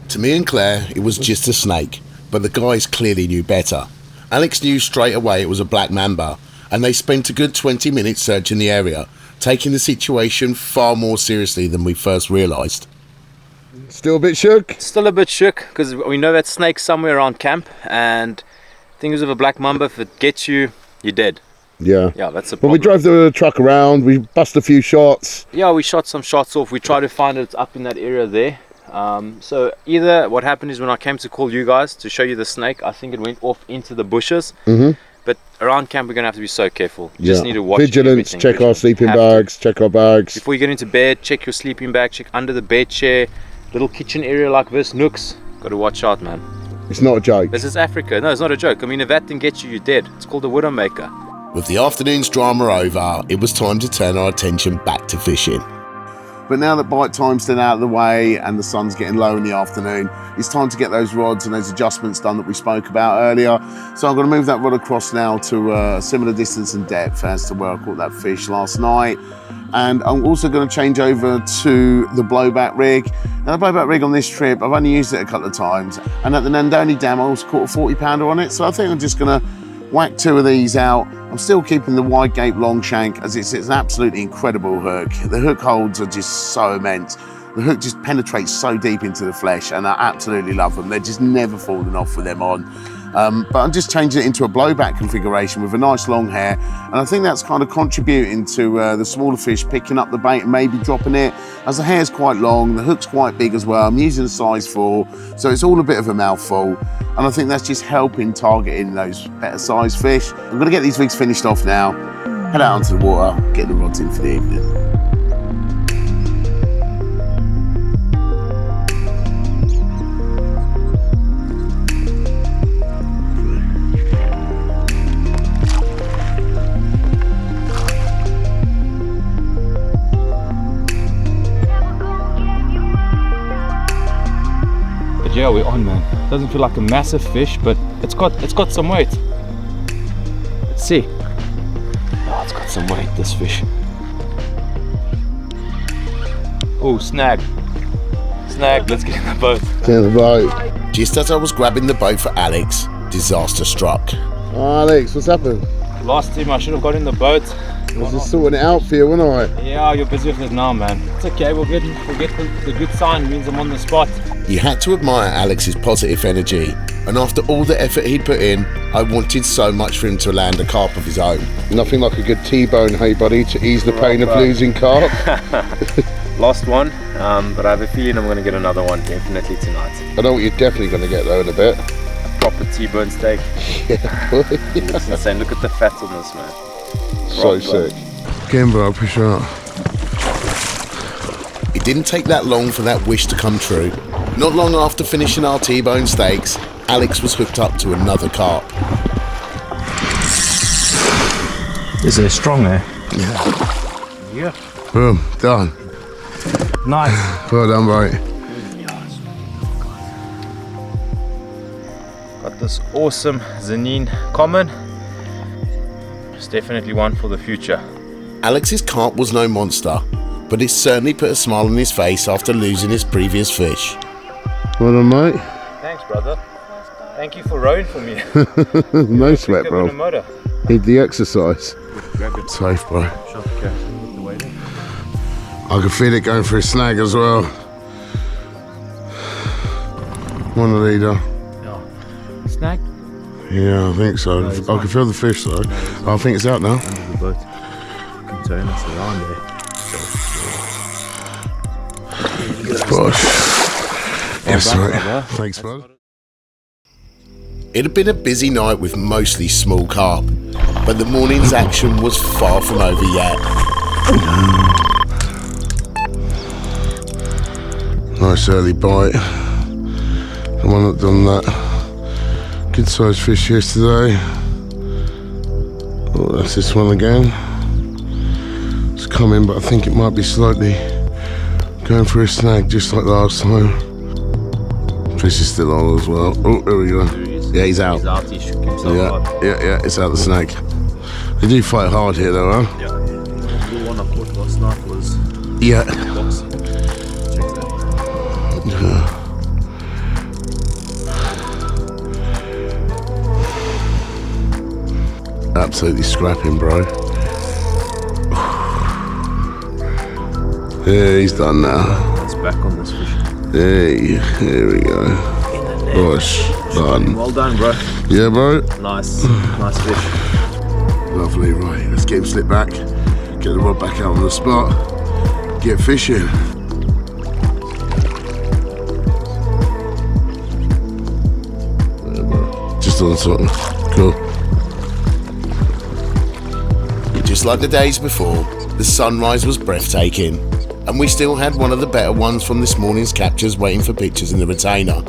To me and Claire, it was just a snake, but the guys clearly knew better. Alex knew straight away it was a black mamba, and they spent a good 20 minutes searching the area, taking the situation far more seriously than we first realised. Still a bit shook? Still a bit shook, because we know that snake's somewhere around camp, and things of a black mamba, if it gets you, you're dead. Yeah. Yeah, that's the But problem. we drove the truck around, we bust a few shots. Yeah, we shot some shots off. We tried to find it up in that area there. So either what happened is when I came to call you guys to show you the snake, I think it went off into the bushes. But around camp, we're going to have to be so careful. You just need to watch Vigilance, everything. check our sleeping bags, check our bags. Before you get into bed, check your sleeping bag, check under the bed chair, little kitchen area like this, nooks. Got to watch out, man. It's not a joke. This is Africa. No, it's not a joke. I mean, if that thing gets you, you're dead. It's called a widowmaker. With the afternoon's drama over, it was time to turn our attention back to fishing. But now that bite time's still out of the way and the sun's getting low in the afternoon, it's time to get those rods and those adjustments done that we spoke about earlier. So I'm going to move that rod across now to a similar distance and depth as to where I caught that fish last night. And I'm also going to change over to the blowback rig. Now the blowback rig on this trip, I've only used it a couple of times. And at the Nandoni Dam, I also caught a 40 pounder on it. So I think I'm just going to whack 2 of these out. I'm still keeping the wide gape long shank as it's an absolutely incredible hook. The hook holds are just so immense. The hook just penetrates so deep into the flesh and I absolutely love them. They're just never falling off with them on. But I'm just changing it into a blowback configuration with a nice long hair. And I think that's kind of contributing to the smaller fish picking up the bait and maybe dropping it. As the hair's quite long, the hook's quite big as well. I'm using a size 4, so it's all a bit of a mouthful. And I think that's just helping targeting those better sized fish. I'm gonna get these rigs finished off now, head out onto the water, get the rods in for the evening. Yeah, we're on, man. Doesn't feel like a massive fish, but it's got some weight. Let's see. Oh, it's got some weight, this fish. Oh, snag. Snag, let's get in the boat. Get in the boat. Just as I was grabbing the boat for Alex, disaster struck. Alex, what's happened? Last time I should have got in the boat. I was just sorting it out for you, wasn't I? Yeah, you're busy with it now, man. It's okay, we'll get the good sign means I'm on the spot. You had to admire Alex's positive energy, and after all the effort he'd put in, I wanted so much for him to land a carp of his own. Nothing like a good T-bone, hey buddy, to ease the pain of losing carp. Lost one, but I have a feeling I'm going to get another one definitely tonight. I know what you're definitely going to get though in a bit. Proper T-bone steak. Yeah, boy. It's insane, look at the fat on this, man. So sick. Again, bro, push her up. It didn't take that long for that wish to come true. Not long after finishing our T-bone steaks, Alex was hooked up to another carp. Is it strong there? Yeah. Yeah. Boom, done. Nice. Well done, bro. Got this awesome Zanine common. It's definitely one for the future. Alex's carp was no monster, but it certainly put a smile on his face after losing his previous fish. Well done, mate. Thanks, brother. Thank you for rowing for me. No sweat, bro. Need the exercise. Safe, bro. I can feel it going for a snag as well. One leader. Snag? Yeah, I think so. I can feel the fish though. I think it's out now. Under the boat. Can turn us around there. Gosh. Yes, mate. Thanks, bud. It had been a busy night with mostly small carp, but the morning's action was far from over yet. Nice early bite. The one that done that. Good sized fish yesterday. Oh, that's this one again. It's coming, but I think it might be slightly going for a snag, just like last time. Fish is still on as well. Oh, there we go. Yeah, he's out. He shook himself hard. Yeah, it's out the snag. They do fight hard here though, huh? Yeah. The one I caught last night was boxing. Check that. Absolutely scrapping, bro. Yeah, he's done now. It's back on this fish. Hey, here we go. Gosh, done. Well done, bro. Yeah, bro. Nice fish. Lovely, right. Let's get him slipped back. Get the rod back out on the spot. Get fishing. Just on the top. Cool. Just like the days before, the sunrise was breathtaking, and we still had one of the better ones from this morning's captures waiting for pictures in the retainer.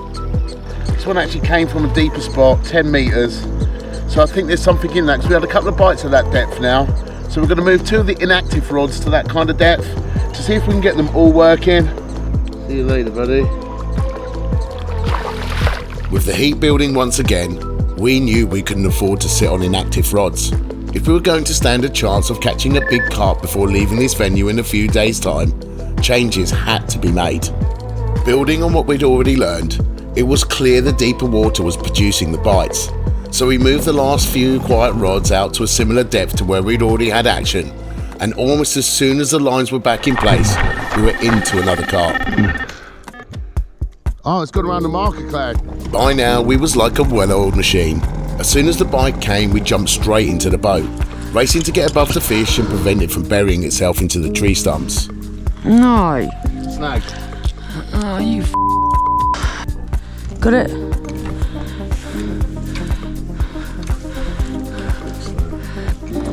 This one actually came from a deeper spot, 10 metres. So I think there's something in that, because we had a couple of bites at that depth now. So we're going to move two of the inactive rods to that kind of depth to see if we can get them all working. See you later, buddy. With the heat building once again, we knew we couldn't afford to sit on inactive rods. If we were going to stand a chance of catching a big carp before leaving this venue in a few days' time, changes had to be made. Building on what we'd already learned, it was clear the deeper water was producing the bites. So we moved the last few quiet rods out to a similar depth to where we'd already had action, and almost as soon as the lines were back in place, we were into another carp. Oh, it's gone around the marker, Claire. By now, we was like a well-oiled machine. As soon as the bite came, we jumped straight into the boat, racing to get above the fish and prevent it from burying itself into the tree stumps. No. Snag. Oh, you got it?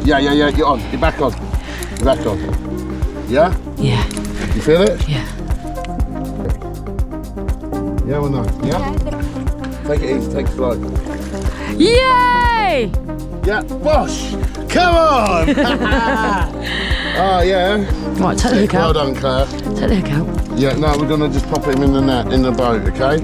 Yeah, you're on. You're back on. You're back on. Yeah? Yeah. You feel it? Yeah. Yeah or no? Yeah? Take it easy, take it slow. Yay! Yeah, Bosh! Come on! Oh, yeah. Right, take the hook Well out. done, Claire. Take the hook out. Yeah, no, we're going to just pop him in the net, in the boat, okay?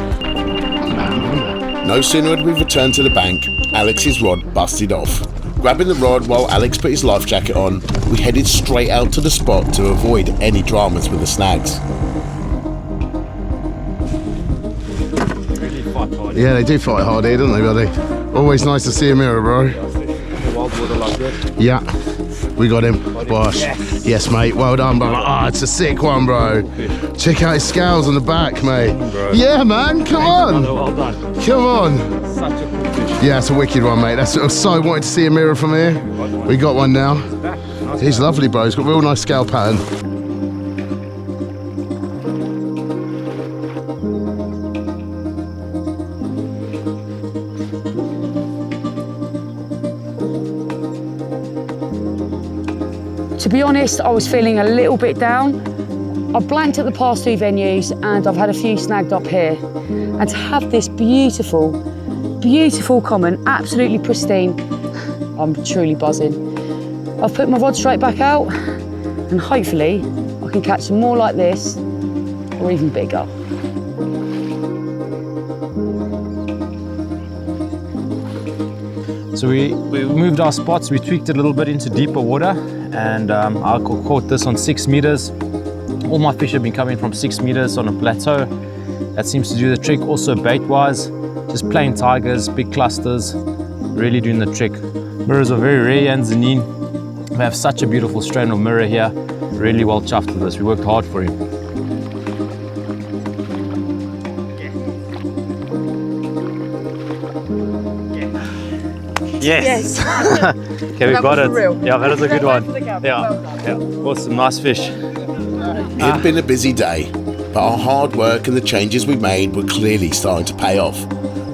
No sooner had we returned to the bank, Alex's rod busted off. Grabbing the rod while Alex put his life jacket on, we headed straight out to the spot to avoid any dramas with the snags. Yeah, they do fight hard here, don't they, buddy? Always nice to see a mirror, bro. Wild water like this. Yeah, we got him. Bosh. Yes, mate. Well done, bro. Ah, it's a sick one, bro. Check out his scales on the back, mate. Yeah, man. Come on. Well done. Come on. Such a cool fish. Yeah, it's a wicked one, mate. That's so wanted to see a mirror from here. We got one now. He's lovely, bro. He's got a real nice scale pattern. To be honest, I was feeling a little bit down. I blanked at the past two venues and I've had a few snagged up here. And to have this beautiful, beautiful common, absolutely pristine, I'm truly buzzing. I've put my rod straight back out and hopefully I can catch some more like this or even bigger. So we moved our spots, we tweaked it a little bit into deeper water, and I caught this on 6 meters. All my fish have been coming from 6 meters on a plateau. That seems to do the trick. Also bait-wise, just plain tigers, big clusters, really doing the trick. Mirrors are very rare in Zanin. We have such a beautiful strain of mirror here. Really well chuffed with this. We worked hard for him. Yes. Okay, we got it. Yeah, that was a good one. Yeah. Awesome, nice fish. It had been a busy day, but our hard work and the changes we made were clearly starting to pay off.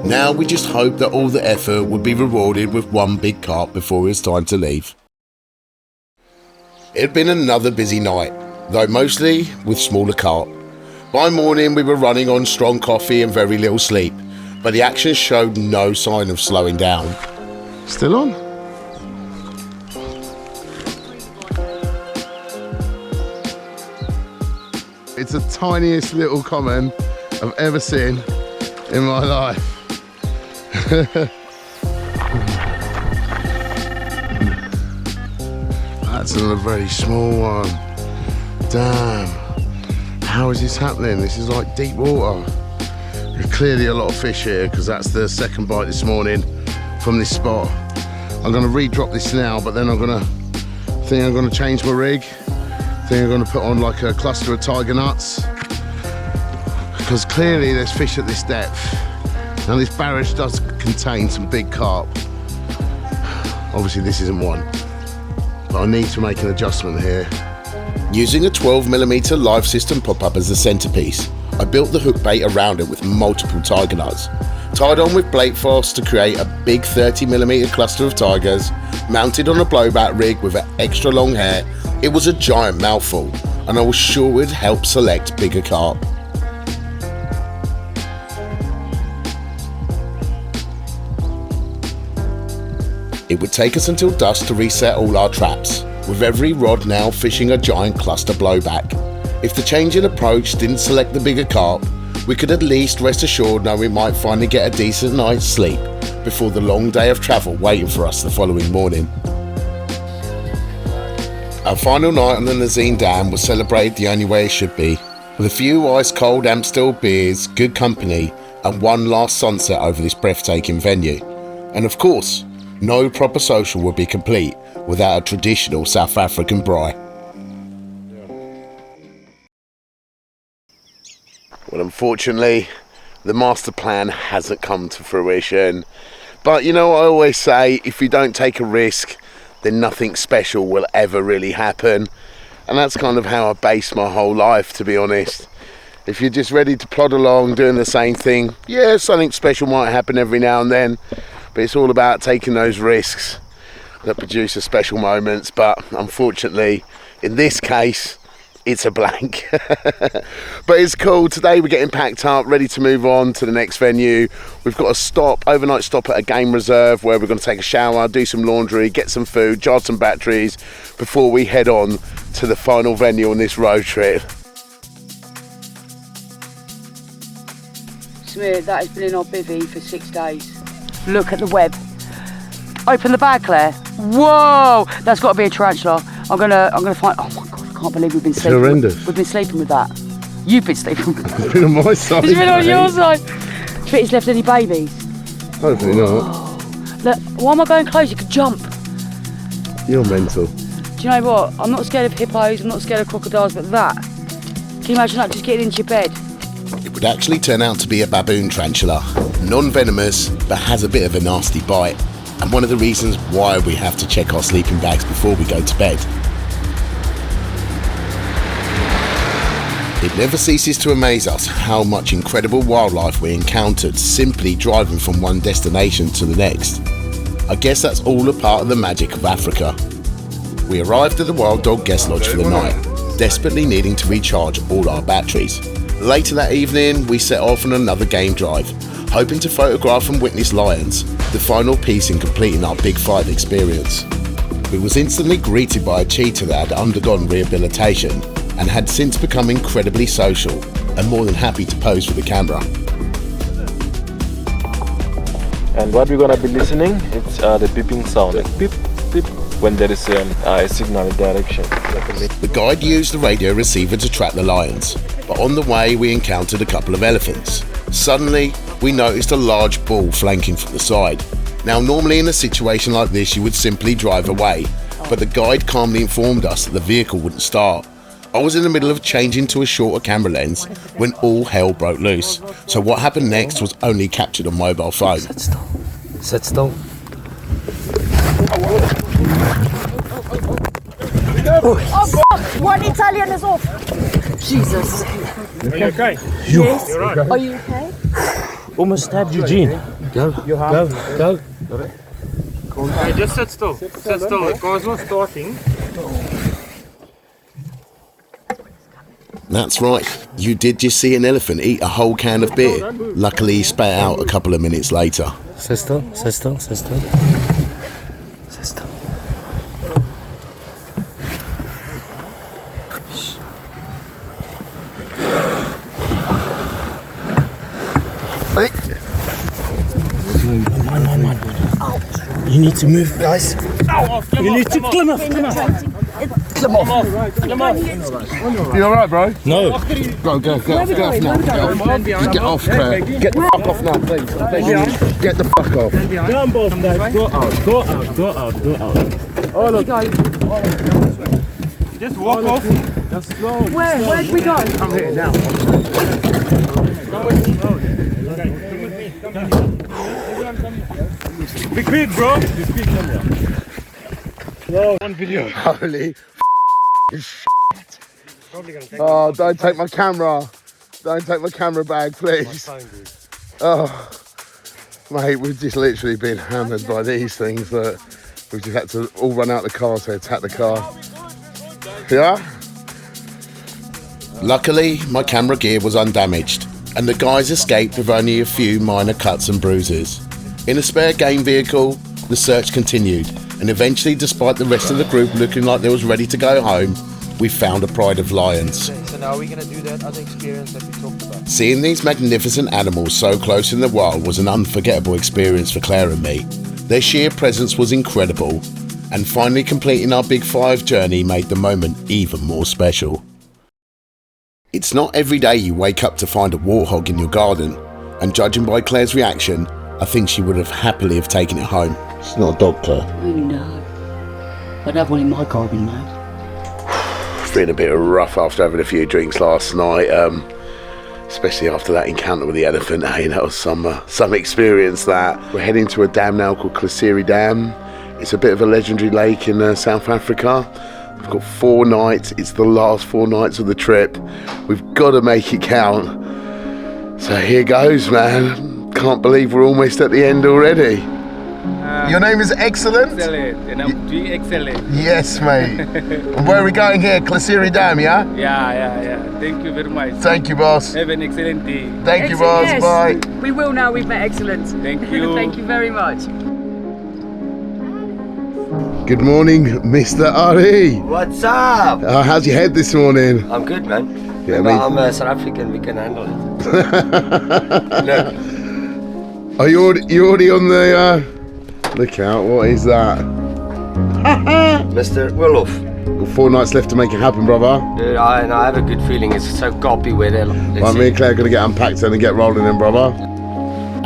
Now we just hoped that all the effort would be rewarded with one big carp before it was time to leave. It had been another busy night, though mostly with smaller carp. By morning we were running on strong coffee and very little sleep, but the action showed no sign of slowing down. Still on? It's the tiniest little common I've ever seen in my life. That's another very small one. Damn. How is this happening? This is like deep water. There's clearly a lot of fish here because that's the second bite this morning from this spot. I'm gonna re-drop this now, but then I'm gonna change my rig. I think I'm gonna put on like a cluster of tiger nuts because clearly there's fish at this depth. Now this barrage does contain some big carp. Obviously this isn't one, but I need to make an adjustment here. Using a 12mm live system pop-up as the centerpiece, I built the hook bait around it with multiple tiger nuts. Tied on with Blake Foss to create a big 30mm cluster of tigers, mounted on a blowback rig with an extra long hair. It was a giant mouthful, and I was sure it would help select bigger carp. It would take us until dusk to reset all our traps, with every rod now fishing a giant cluster blowback. If the change in approach didn't select the bigger carp, we could at least rest assured know we might finally get a decent night's sleep before the long day of travel waiting for us the following morning. Our final night on the Nazine Dam was celebrated the only way it should be, with a few ice-cold Amstel beers, good company, and one last sunset over this breathtaking venue. And of course, no proper social would be complete without a traditional South African braai. Well, unfortunately, the master plan hasn't come to fruition. But you know what I always say, if you don't take a risk, then nothing special will ever really happen. And that's kind of how I base my whole life, to be honest. If you're just ready to plod along doing the same thing, yeah, something special might happen every now and then, but it's all about taking those risks that produce the special moments. But unfortunately, in this case, it's a blank. But it's cool. Today we're getting packed up, ready to move on to the next venue. We've got a overnight stop at a game reserve where we're going to take a shower, do some laundry, get some food, charge some batteries before we head on to the final venue on this road trip. Samir, that has been in our bivvy for 6 days. Look at the web. Open the bag, Claire. Whoa, that's got to be a tarantula. I'm gonna find. Oh my god, I can't believe we've been sleeping. It's horrendous. We've been sleeping with that. You've been sleeping with that. It's been on my side. It's been on your side. Do you think it's left any babies? Hopefully not. Look, why am I going close? You could jump. You're mental. Do you know what? I'm not scared of hippos. I'm not scared of crocodiles, but that. Can you imagine that just getting into your bed? It would actually turn out to be a baboon tarantula, non-venomous but has a bit of a nasty bite, and one of the reasons why we have to check our sleeping bags before we go to bed. It never ceases to amaze us how much incredible wildlife we encountered simply driving from one destination to the next. I guess that's all a part of the magic of Africa. We arrived at the Wild Dog Guest Lodge for the night, desperately needing to recharge all our batteries. Later that evening, we set off on another game drive, hoping to photograph and witness lions, the final piece in completing our Big 5 experience. We was instantly greeted by a cheetah that had undergone rehabilitation and had since become incredibly social and more than happy to pose for the camera. And what we're going to be listening, it's the beeping sound, like beep, beep, when there is a signal direction. The guide used the radio receiver to track the lions, but on the way we encountered a couple of elephants. Suddenly, we noticed a large bull flanking from the side. Now, normally in a situation like this, you would simply drive away, but the guide calmly informed us that the vehicle wouldn't start. I was in the middle of changing to a shorter camera lens when all hell broke loose. So what happened next was only captured on mobile phone. Sit still. Sit still. Oh God! One Italian is off. Jesus. Are you okay? Yes. You're right. Are you okay? Almost stabbed Eugene. Go. Go. Okay, just sit still. Sit still. The car's not starting. That's right, you did just see an elephant eat a whole can of beer. Luckily he spat out a couple of minutes later. Sister. You need to move, guys. You need to climb off. Climb off. You alright, bro? No. Go, get off now. Just get off, Claire. Get the fuck off now, please. Get the fuck off. Down both, guys. Go out. All of you. Just walk off. Just slow. Where'd we go? I'm here now. Come with me. Come with me. Be quick, bro. Be quick, come one video. Holy oh, don't take my camera. Don't take my camera bag, please. Oh, mate, we've just literally been hammered by these things that we've just had to all run out the car, so attack the car. Yeah? Luckily, my camera gear was undamaged, and the guys escaped with only a few minor cuts and bruises. In a spare game vehicle, the search continued, and eventually, despite the rest of the group looking like they was ready to go home, we found a pride of lions. So now we're going to do that other experience that we talked about. Seeing these magnificent animals so close in the wild was an unforgettable experience for Claire and me. Their sheer presence was incredible, and finally completing our Big 5 journey made the moment even more special. It's not every day you wake up to find a warthog in your garden, and judging by Claire's reaction, I think she would have happily taken it home. It's not a dog, Claire. No. I'd have one in my garden, mate. Feeling a bit rough after having a few drinks last night, especially after that encounter with the elephant. Hey, that was some experience. That we're heading to a dam now called Klesiri Dam. It's a bit of a legendary lake in South Africa. We've got 4 nights. It's the last 4 nights of the trip. We've got to make it count. So here goes, man. Can't believe we're almost at the end already. Your name is Excellent? Excellent, and I'm doing excellent. Yes, mate. And where are we going here? Klesiri Dam, yeah? Yeah. Thank you very much. Thank you, boss. Have an excellent day. Thank you, boss. Yes. Bye. We will now we've met Excellence. Thank you. Thank you very much. Good morning, Mr. Ari. What's up? How's your head this morning? I'm good, man. Yeah, I'm South African, we can handle it. No. Are you already on the look out, what is that? Mr. Willof. 4 nights left to make it happen, brother. Dude, I have a good feeling. It's so copy weather. Right, me and Claire are going to get unpacked and get rolling in, brother.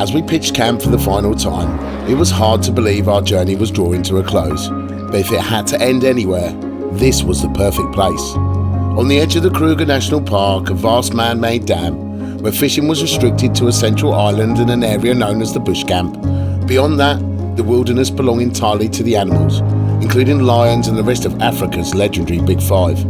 As we pitched camp for the final time, it was hard to believe our journey was drawing to a close. But if it had to end anywhere, this was the perfect place. On the edge of the Kruger National Park, a vast man-made dam, where fishing was restricted to a central island in an area known as the Bush Camp. Beyond that, the wilderness belonged entirely to the animals, including lions and the rest of Africa's legendary Big 5.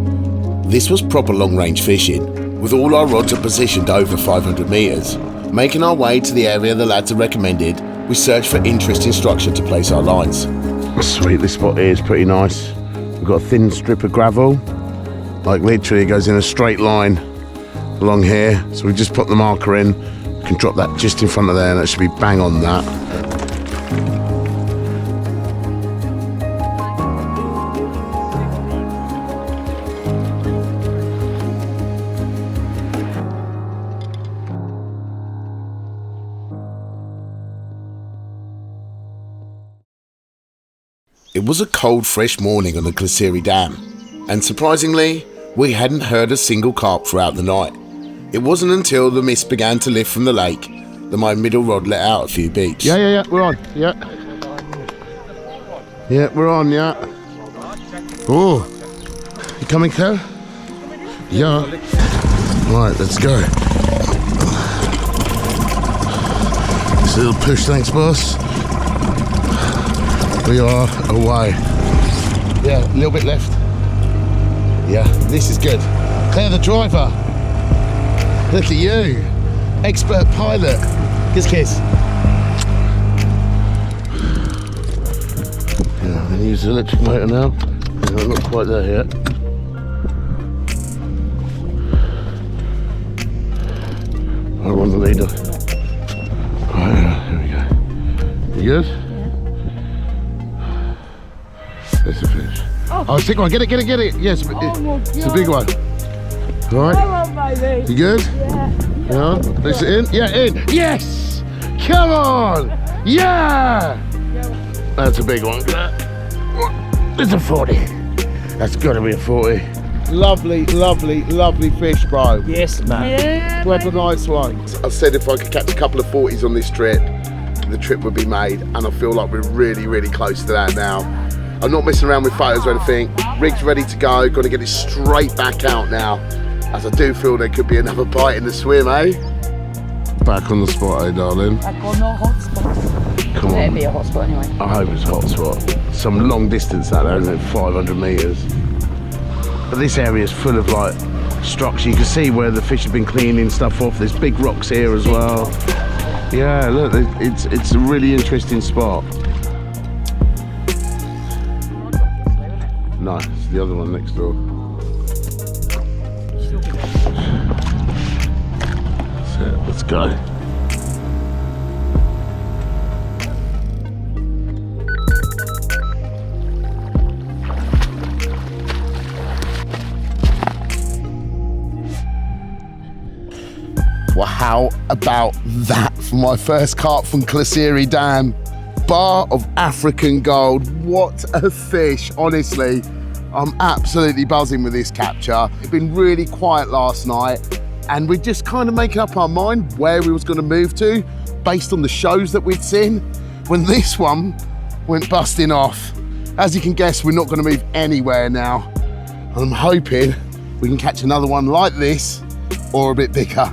This was proper long-range fishing, with all our rods are positioned over 500 metres. Making our way to the area the lads had recommended, we searched for interesting structure to place our lines. Sweet, this spot here is pretty nice. We've got a thin strip of gravel, like literally it goes in a straight line along here. So we just put the marker in, we can drop that just in front of there and that should be bang on that. It was a cold, fresh morning on the Klesiri Dam, and surprisingly, we hadn't heard a single carp throughout the night. It wasn't until the mist began to lift from the lake that my middle rod let out a few beeps. Yeah, we're on, yeah. Yeah, we're on, yeah. Oh, you coming, Claire? Yeah. Right, let's go. Just a little push, thanks, boss. We are away. Yeah, a little bit left. Yeah, this is good. Claire, the driver. Look at you. Expert pilot. Kiss. Yeah, I'm gonna use the electric motor now. Yeah, I'm not quite there yet. I'm on the leader. Right, here we go. You good? Yeah. There's a fish. Oh, stick one. Get it. Yes, it's a big one. All right. Come on, baby. You good? Yeah. Place it in. Yeah, in. Yes. Come on. Yeah. That's a big one. It's a 40. That's got to be a 40. Lovely fish, bro. Yes, man. Yeah. What a nice one. I said if I could catch a couple of 40s on this trip, the trip would be made, and I feel like we're really close to that now. I'm not messing around with photos or anything. Rig's ready to go. Got to get it straight back out now, as I do feel there could be another bite in the swim, eh? Back on the spot, eh, darling? Back on the hot spot. Come on. It'll be a hot spot anyway. I hope it's a hot spot. Some long distance out there, isn't it? 500 metres. But this area is full of like structure. You can see where the fish have been cleaning stuff off. There's big rocks here as well. Yeah, look, it's a really interesting spot. Nice, the other one next door. That's it, let's go. Well, how about that for my first carp from Klesiri Dam? Bar of African gold. What a fish, honestly. I'm absolutely buzzing with this capture. It's been really quiet last night, and we're just kind of making up our mind where we was going to move to based on the shows that we'd seen when this one went busting off. As you can guess, we're not going to move anywhere now. And I'm hoping we can catch another one like this or a bit bigger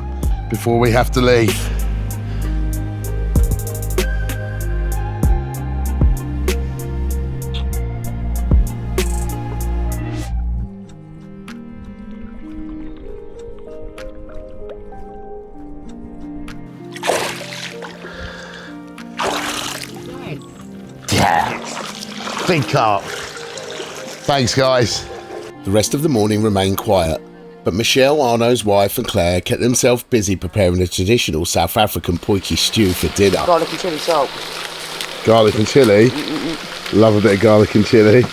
before we have to leave. Yeah, big carp. Thanks, guys. The rest of the morning remained quiet, but Michelle, Arno's wife, and Claire kept themselves busy preparing a traditional South African potjie stew for dinner. Garlic and chili salt. Garlic and chilli. Love a bit of garlic and chilli.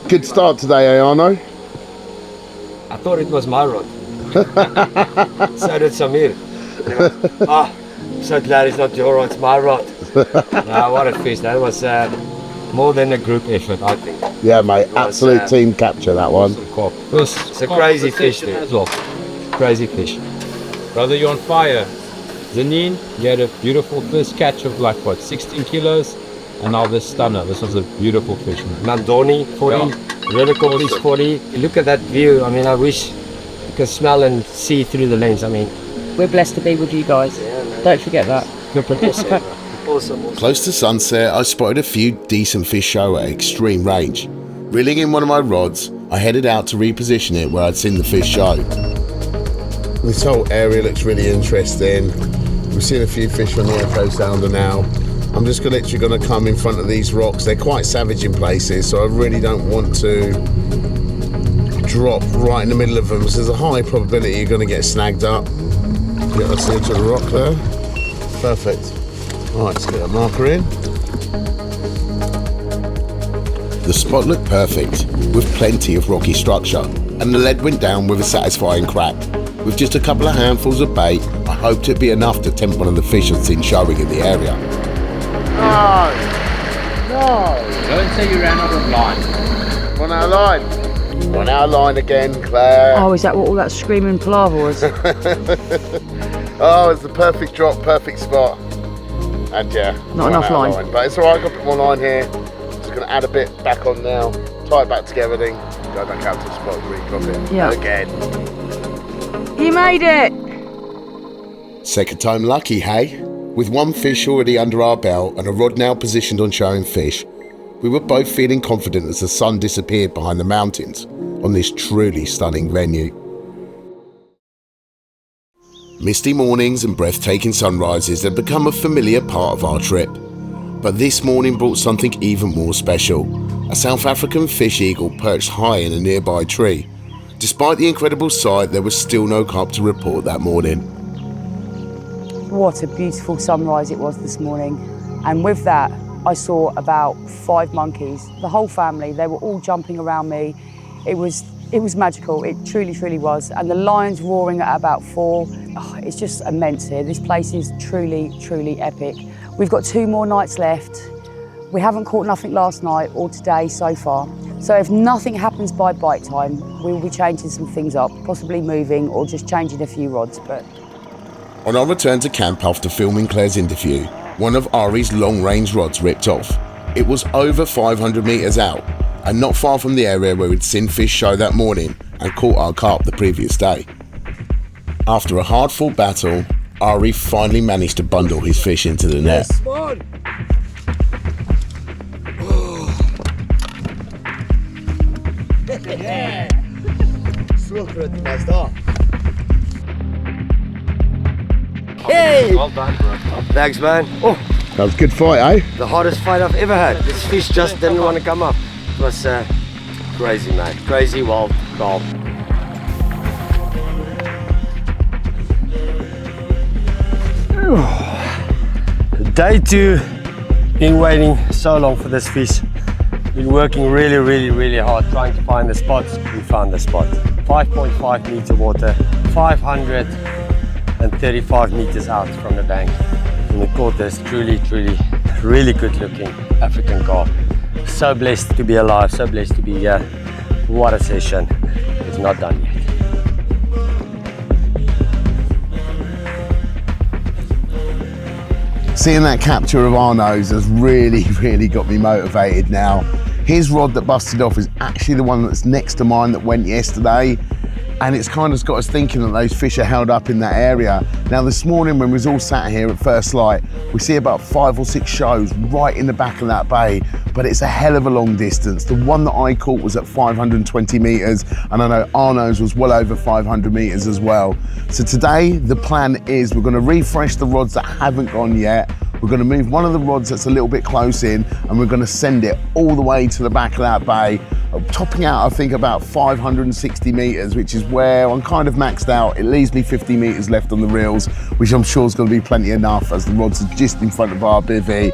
Good start today, eh, Arno? I thought it was my rod. So did Samir. I'm so glad it's not your rod, it's my rod. No, what a fish. That was more than a group effort, I think. Yeah, mate, absolute team capture, that one. It's a crazy fish, dude. As well. Crazy fish. Brother, you're on fire. Zanin, you had a beautiful first catch of like what, 16 kilos? And now this stunner. This was a beautiful fish. Nandoni, 40. Vertical fish, 40. Look at that view. I mean, I wish you could smell and see through the lens. I mean, we're blessed to be with you guys. Don't forget that. Awesome. Close to sunset, I spotted a few decent fish show at extreme range. Reeling in one of my rods, I headed out to reposition it where I'd seen the fish show. This whole area looks really interesting. We've seen a few fish on the Echo Sounder now. I'm just literally going to come in front of these rocks. They're quite savage in places, so I really don't want to drop right in the middle of them. So there's a high probability you're going to get snagged up. Get us into the rock there. Perfect. All right, let's get a marker in. The spot looked perfect, with plenty of rocky structure, and the lead went down with a satisfying crack. With just a couple of handfuls of bait, I hoped it'd be enough to tempt one of the fish I'd seen showing in the area. No! Don't say you ran out of line. On our line. On our line again, Claire. Oh, is that what all that screaming palaver was? Oh, it's the perfect drop, perfect spot. And yeah, not enough line. But it's alright, I've got a bit more line here. Just going to add a bit back on now, tie it back together, then go back out to the spot and re-drop it again. You made it! Second time lucky, hey? With one fish already under our belt and a rod now positioned on showing fish, we were both feeling confident as the sun disappeared behind the mountains on this truly stunning venue. Misty mornings and breathtaking sunrises had become a familiar part of our trip. But this morning brought something even more special. A South African fish eagle perched high in a nearby tree, Despite the incredible sight, there was still no carp to report that morning. What a beautiful sunrise it was this morning. And with that, I saw about 5 monkeys. The whole family, they were all jumping around me. It was magical, it truly, truly was. And the lions roaring at about 4. Oh, it's just immense here. This place is truly, truly epic. We've got 2 more nights left. We haven't caught nothing last night or today so far. So if nothing happens by bite time, we will be changing some things up, possibly moving or just changing a few rods. But on our return to camp after filming Claire's interview, one of Ari's long-range rods ripped off. It was over 500 metres out and not far from the area where we'd seen fish show that morning and caught our carp the previous day. After a hard-fought battle, Ari finally managed to bundle his fish into the net. Yes, man. Yeah. Så good, nice dog. Hey! Well done, bro. Thanks, man. Oh, That was a good fight, eh? the hardest fight I've ever had. This fish just didn't want to come up. It was crazy, man. Crazy wild carp. Day 2, been waiting so long for this fish. Been working really hard trying to find the spots. We found the spot. 5.5 meter water, 535 meters out from the bank. And we caught this truly really good looking African carp. So blessed to be alive, so blessed to be here. What a session. It's not done yet. Seeing that capture of Arno's has really got me motivated now. His rod that busted off is actually the one that's next to mine that went yesterday. And it's kind of got us thinking that those fish are held up in that area. Now this morning when we was all sat here at first light, we see about 5 or 6 shows right in the back of that bay, but it's a hell of a long distance. The one that I caught was at 520 meters, and I know Arno's was well over 500 meters as well. So today the plan is we're gonna refresh the rods that haven't gone yet. We're gonna move one of the rods that's a little bit close in, and we're gonna send it all the way to the back of that bay, topping out I think about 560 meters, which is where I'm kind of maxed out. It leaves me 50 meters left on the reels, which I'm sure is gonna be plenty enough as the rods are just in front of our bivvy.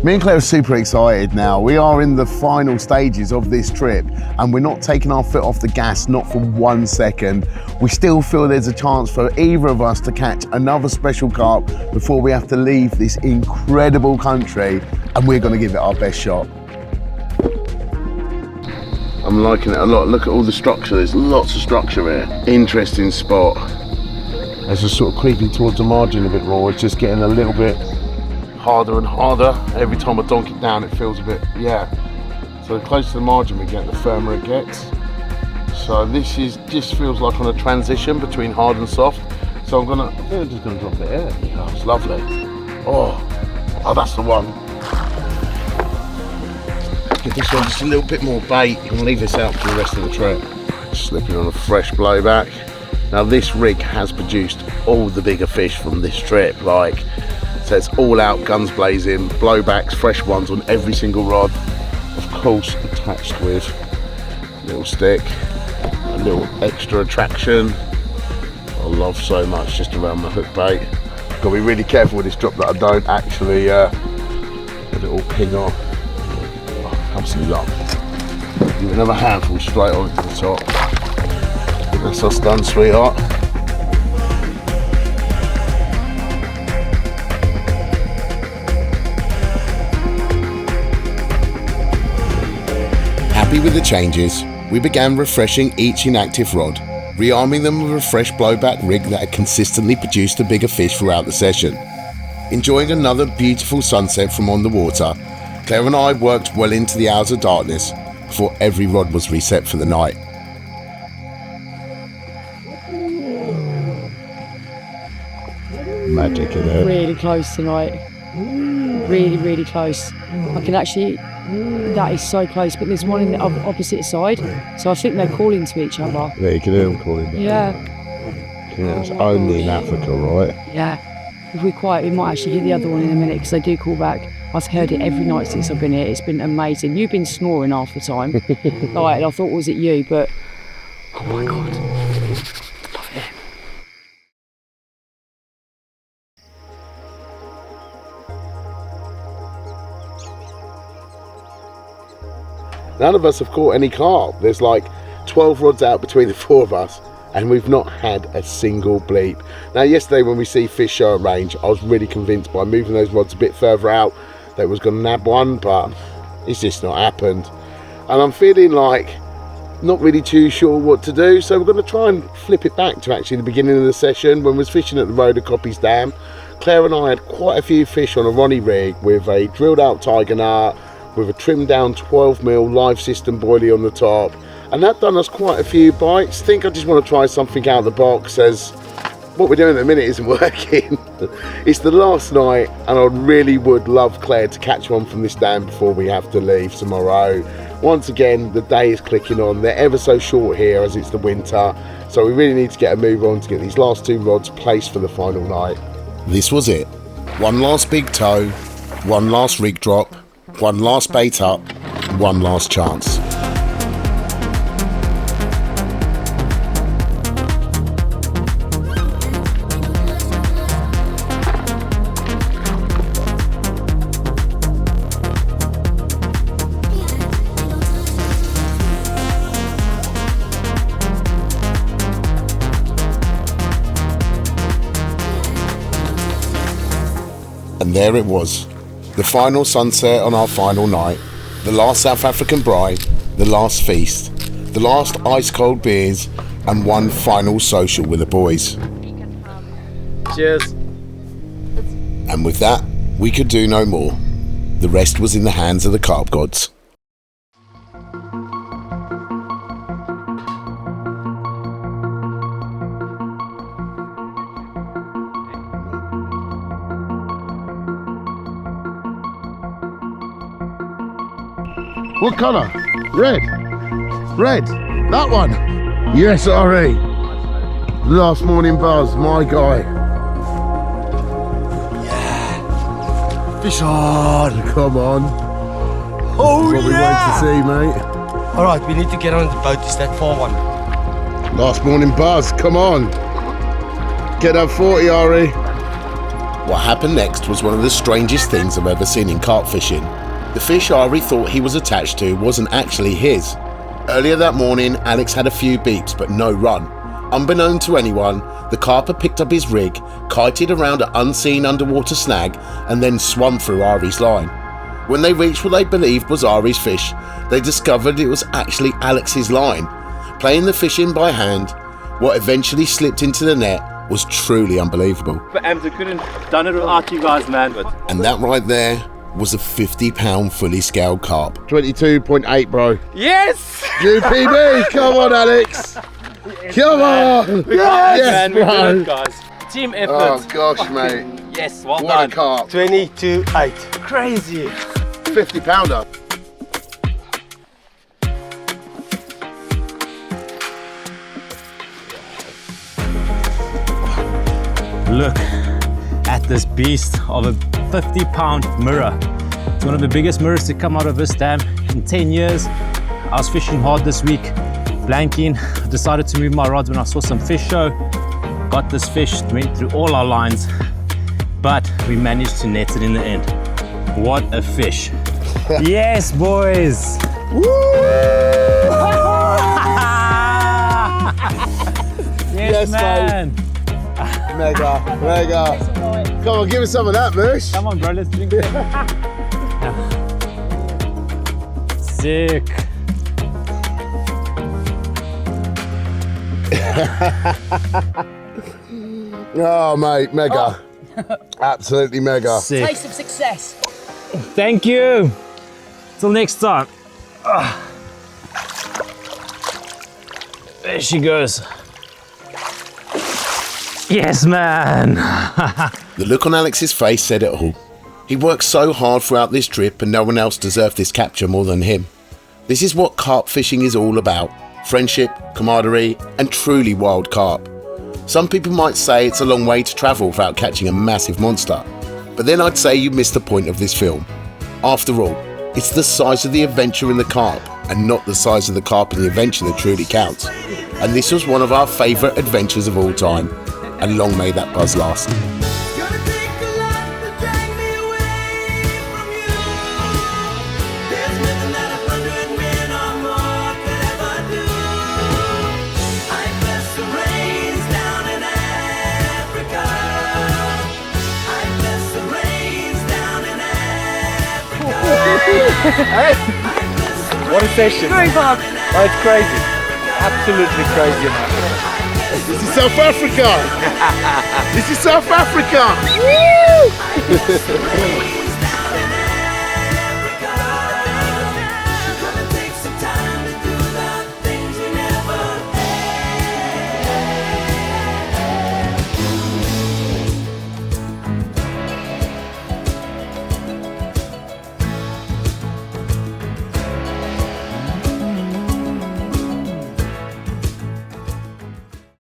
Me and Claire are super excited now. We are in the final stages of this trip and we're not taking our foot off the gas, not for 1 second. We still feel there's a chance for either of us to catch another special carp before we have to leave this incredible country, and we're gonna give it our best shot. I'm liking it a lot. Look at all the structure. There's lots of structure here. Interesting spot. As we're sort of creeping towards the margin a bit more, it's just getting a little bit harder and harder. Every time I donk it down, it feels a bit, So the closer to the margin we get, the firmer it gets. So this just feels like on a transition between hard and soft. So I'm just gonna drop it here. Oh, it's lovely. Oh, that's the one. Give this one just a little bit more bait and leave this out for the rest of the trip. Slipping on a fresh blowback. Now this rig has produced all the bigger fish from this trip, so it's all out, guns blazing, blowbacks, fresh ones on every single rod. Of course attached with a little stick, a little extra attraction. I love so much just around my hook bait. Got to be really careful with this drop that I don't actually let it all ping off. Absolutely love. Give it another handful straight on to the top. That's us done, sweetheart. Happy with the changes, we began refreshing each inactive rod, rearming them with a fresh blowback rig that had consistently produced the bigger fish throughout the session. Enjoying another beautiful sunset from on the water, Claire and I worked well into the hours of darkness before every rod was reset for the night. Magic, isn't it? Really close tonight. Really close. I can actually, that is so close, but there's one in the opposite side, so I think they're calling to each other. Yeah, you can hear them calling. Yeah. It's only in Africa, right? Yeah. If we're quiet, we might actually hear the other one in a minute because they do call back. I've heard it every night since I've been here. It's been amazing. You've been snoring half the time. And I thought, was it you? But Oh my God. Love him. None of us have caught any carp. There's like 12 rods out between the four of us, and we've not had a single bleep. Now, yesterday when we see fish show at range, I was really convinced by moving those rods a bit further out that was going to nab one, but it's just not happened. And I'm feeling like not really too sure what to do, so we're going to try and flip it back to actually the beginning of the session when we was fishing at the Road of Copies Dam. Claire and I had quite a few fish on a Ronnie rig with a drilled out tiger nut, with a trimmed down 12mm live system boilie on the top, and that done us quite a few bites. I think I just want to try something out of the box, as what we're doing at the minute isn't working. It's the last night, and I really would love Claire to catch one from this dam before we have to leave tomorrow. Once again, the day is clicking on. They're ever so short here as it's the winter, so we really need to get a move on to get these last two rods placed for the final night. This was it. One last big tow, one last rig drop, one last bait up, one last chance. And there it was. The final sunset on our final night, the last South African bride, the last feast, the last ice-cold beers, and one final social with the boys. Cheers. And with that, we could do no more. The rest was in the hands of the carp gods. What colour? Red. Red. That one. Yes, Ari. Last morning buzz, my guy. Yeah. Fish on. Come on. Oh, that's what we wait to see, mate. All right, we need to get on the boat. It's that far one. Last morning buzz. Come on. Get up 40, Ari. What happened next was one of the strangest things I've ever seen in carp fishing. The fish Ari thought he was attached to wasn't actually his. Earlier that morning, Alex had a few beeps but no run. Unbeknown to anyone, the carper picked up his rig, kited around an unseen underwater snag, and then swum through Ari's line. When they reached what they believed was Ari's fish, they discovered it was actually Alex's line. Playing the fish in by hand, what eventually slipped into the net was truly unbelievable. But I couldn't have done it without you guys, man. And that right there was a 50-pound fully scaled carp. 22.8, bro. Yes! UPB, come on, Alex. Come on. Yes, man. We guys. Team effort. Oh, gosh, mate. Yes, well what done. A carp. 22.8. Crazy. 50-pounder. Look at this beast of a 50-pound mirror. It's one of the biggest mirrors to come out of this dam in 10 years. I was fishing hard this week, blanking. I decided to move my rods when I saw some fish show. Got this fish, went through all our lines, but we managed to net it in the end. What a fish. Yes, boys. Yes, man. Mega, mega. Come on, give us some of that, Moosh. Come on, bro, let's drink it. Sick. Oh, mate, mega. Absolutely mega. Sick. Taste of success. Thank you. Till next time. There she goes. Yes, man. The look on Alex's face said it all. He worked so hard throughout this trip and no one else deserved this capture more than him. This is what carp fishing is all about. Friendship, camaraderie, and truly wild carp. Some people might say it's a long way to travel without catching a massive monster. But then I'd say you missed the point of this film. After all, it's the size of the adventure in the carp and not the size of the carp in the adventure that truly counts. And this was one of our favourite adventures of all time, and long may that buzz last. What a session. Very fun. Oh, it's crazy. Absolutely crazy in Africa. This is South Africa. This is South Africa. Woo!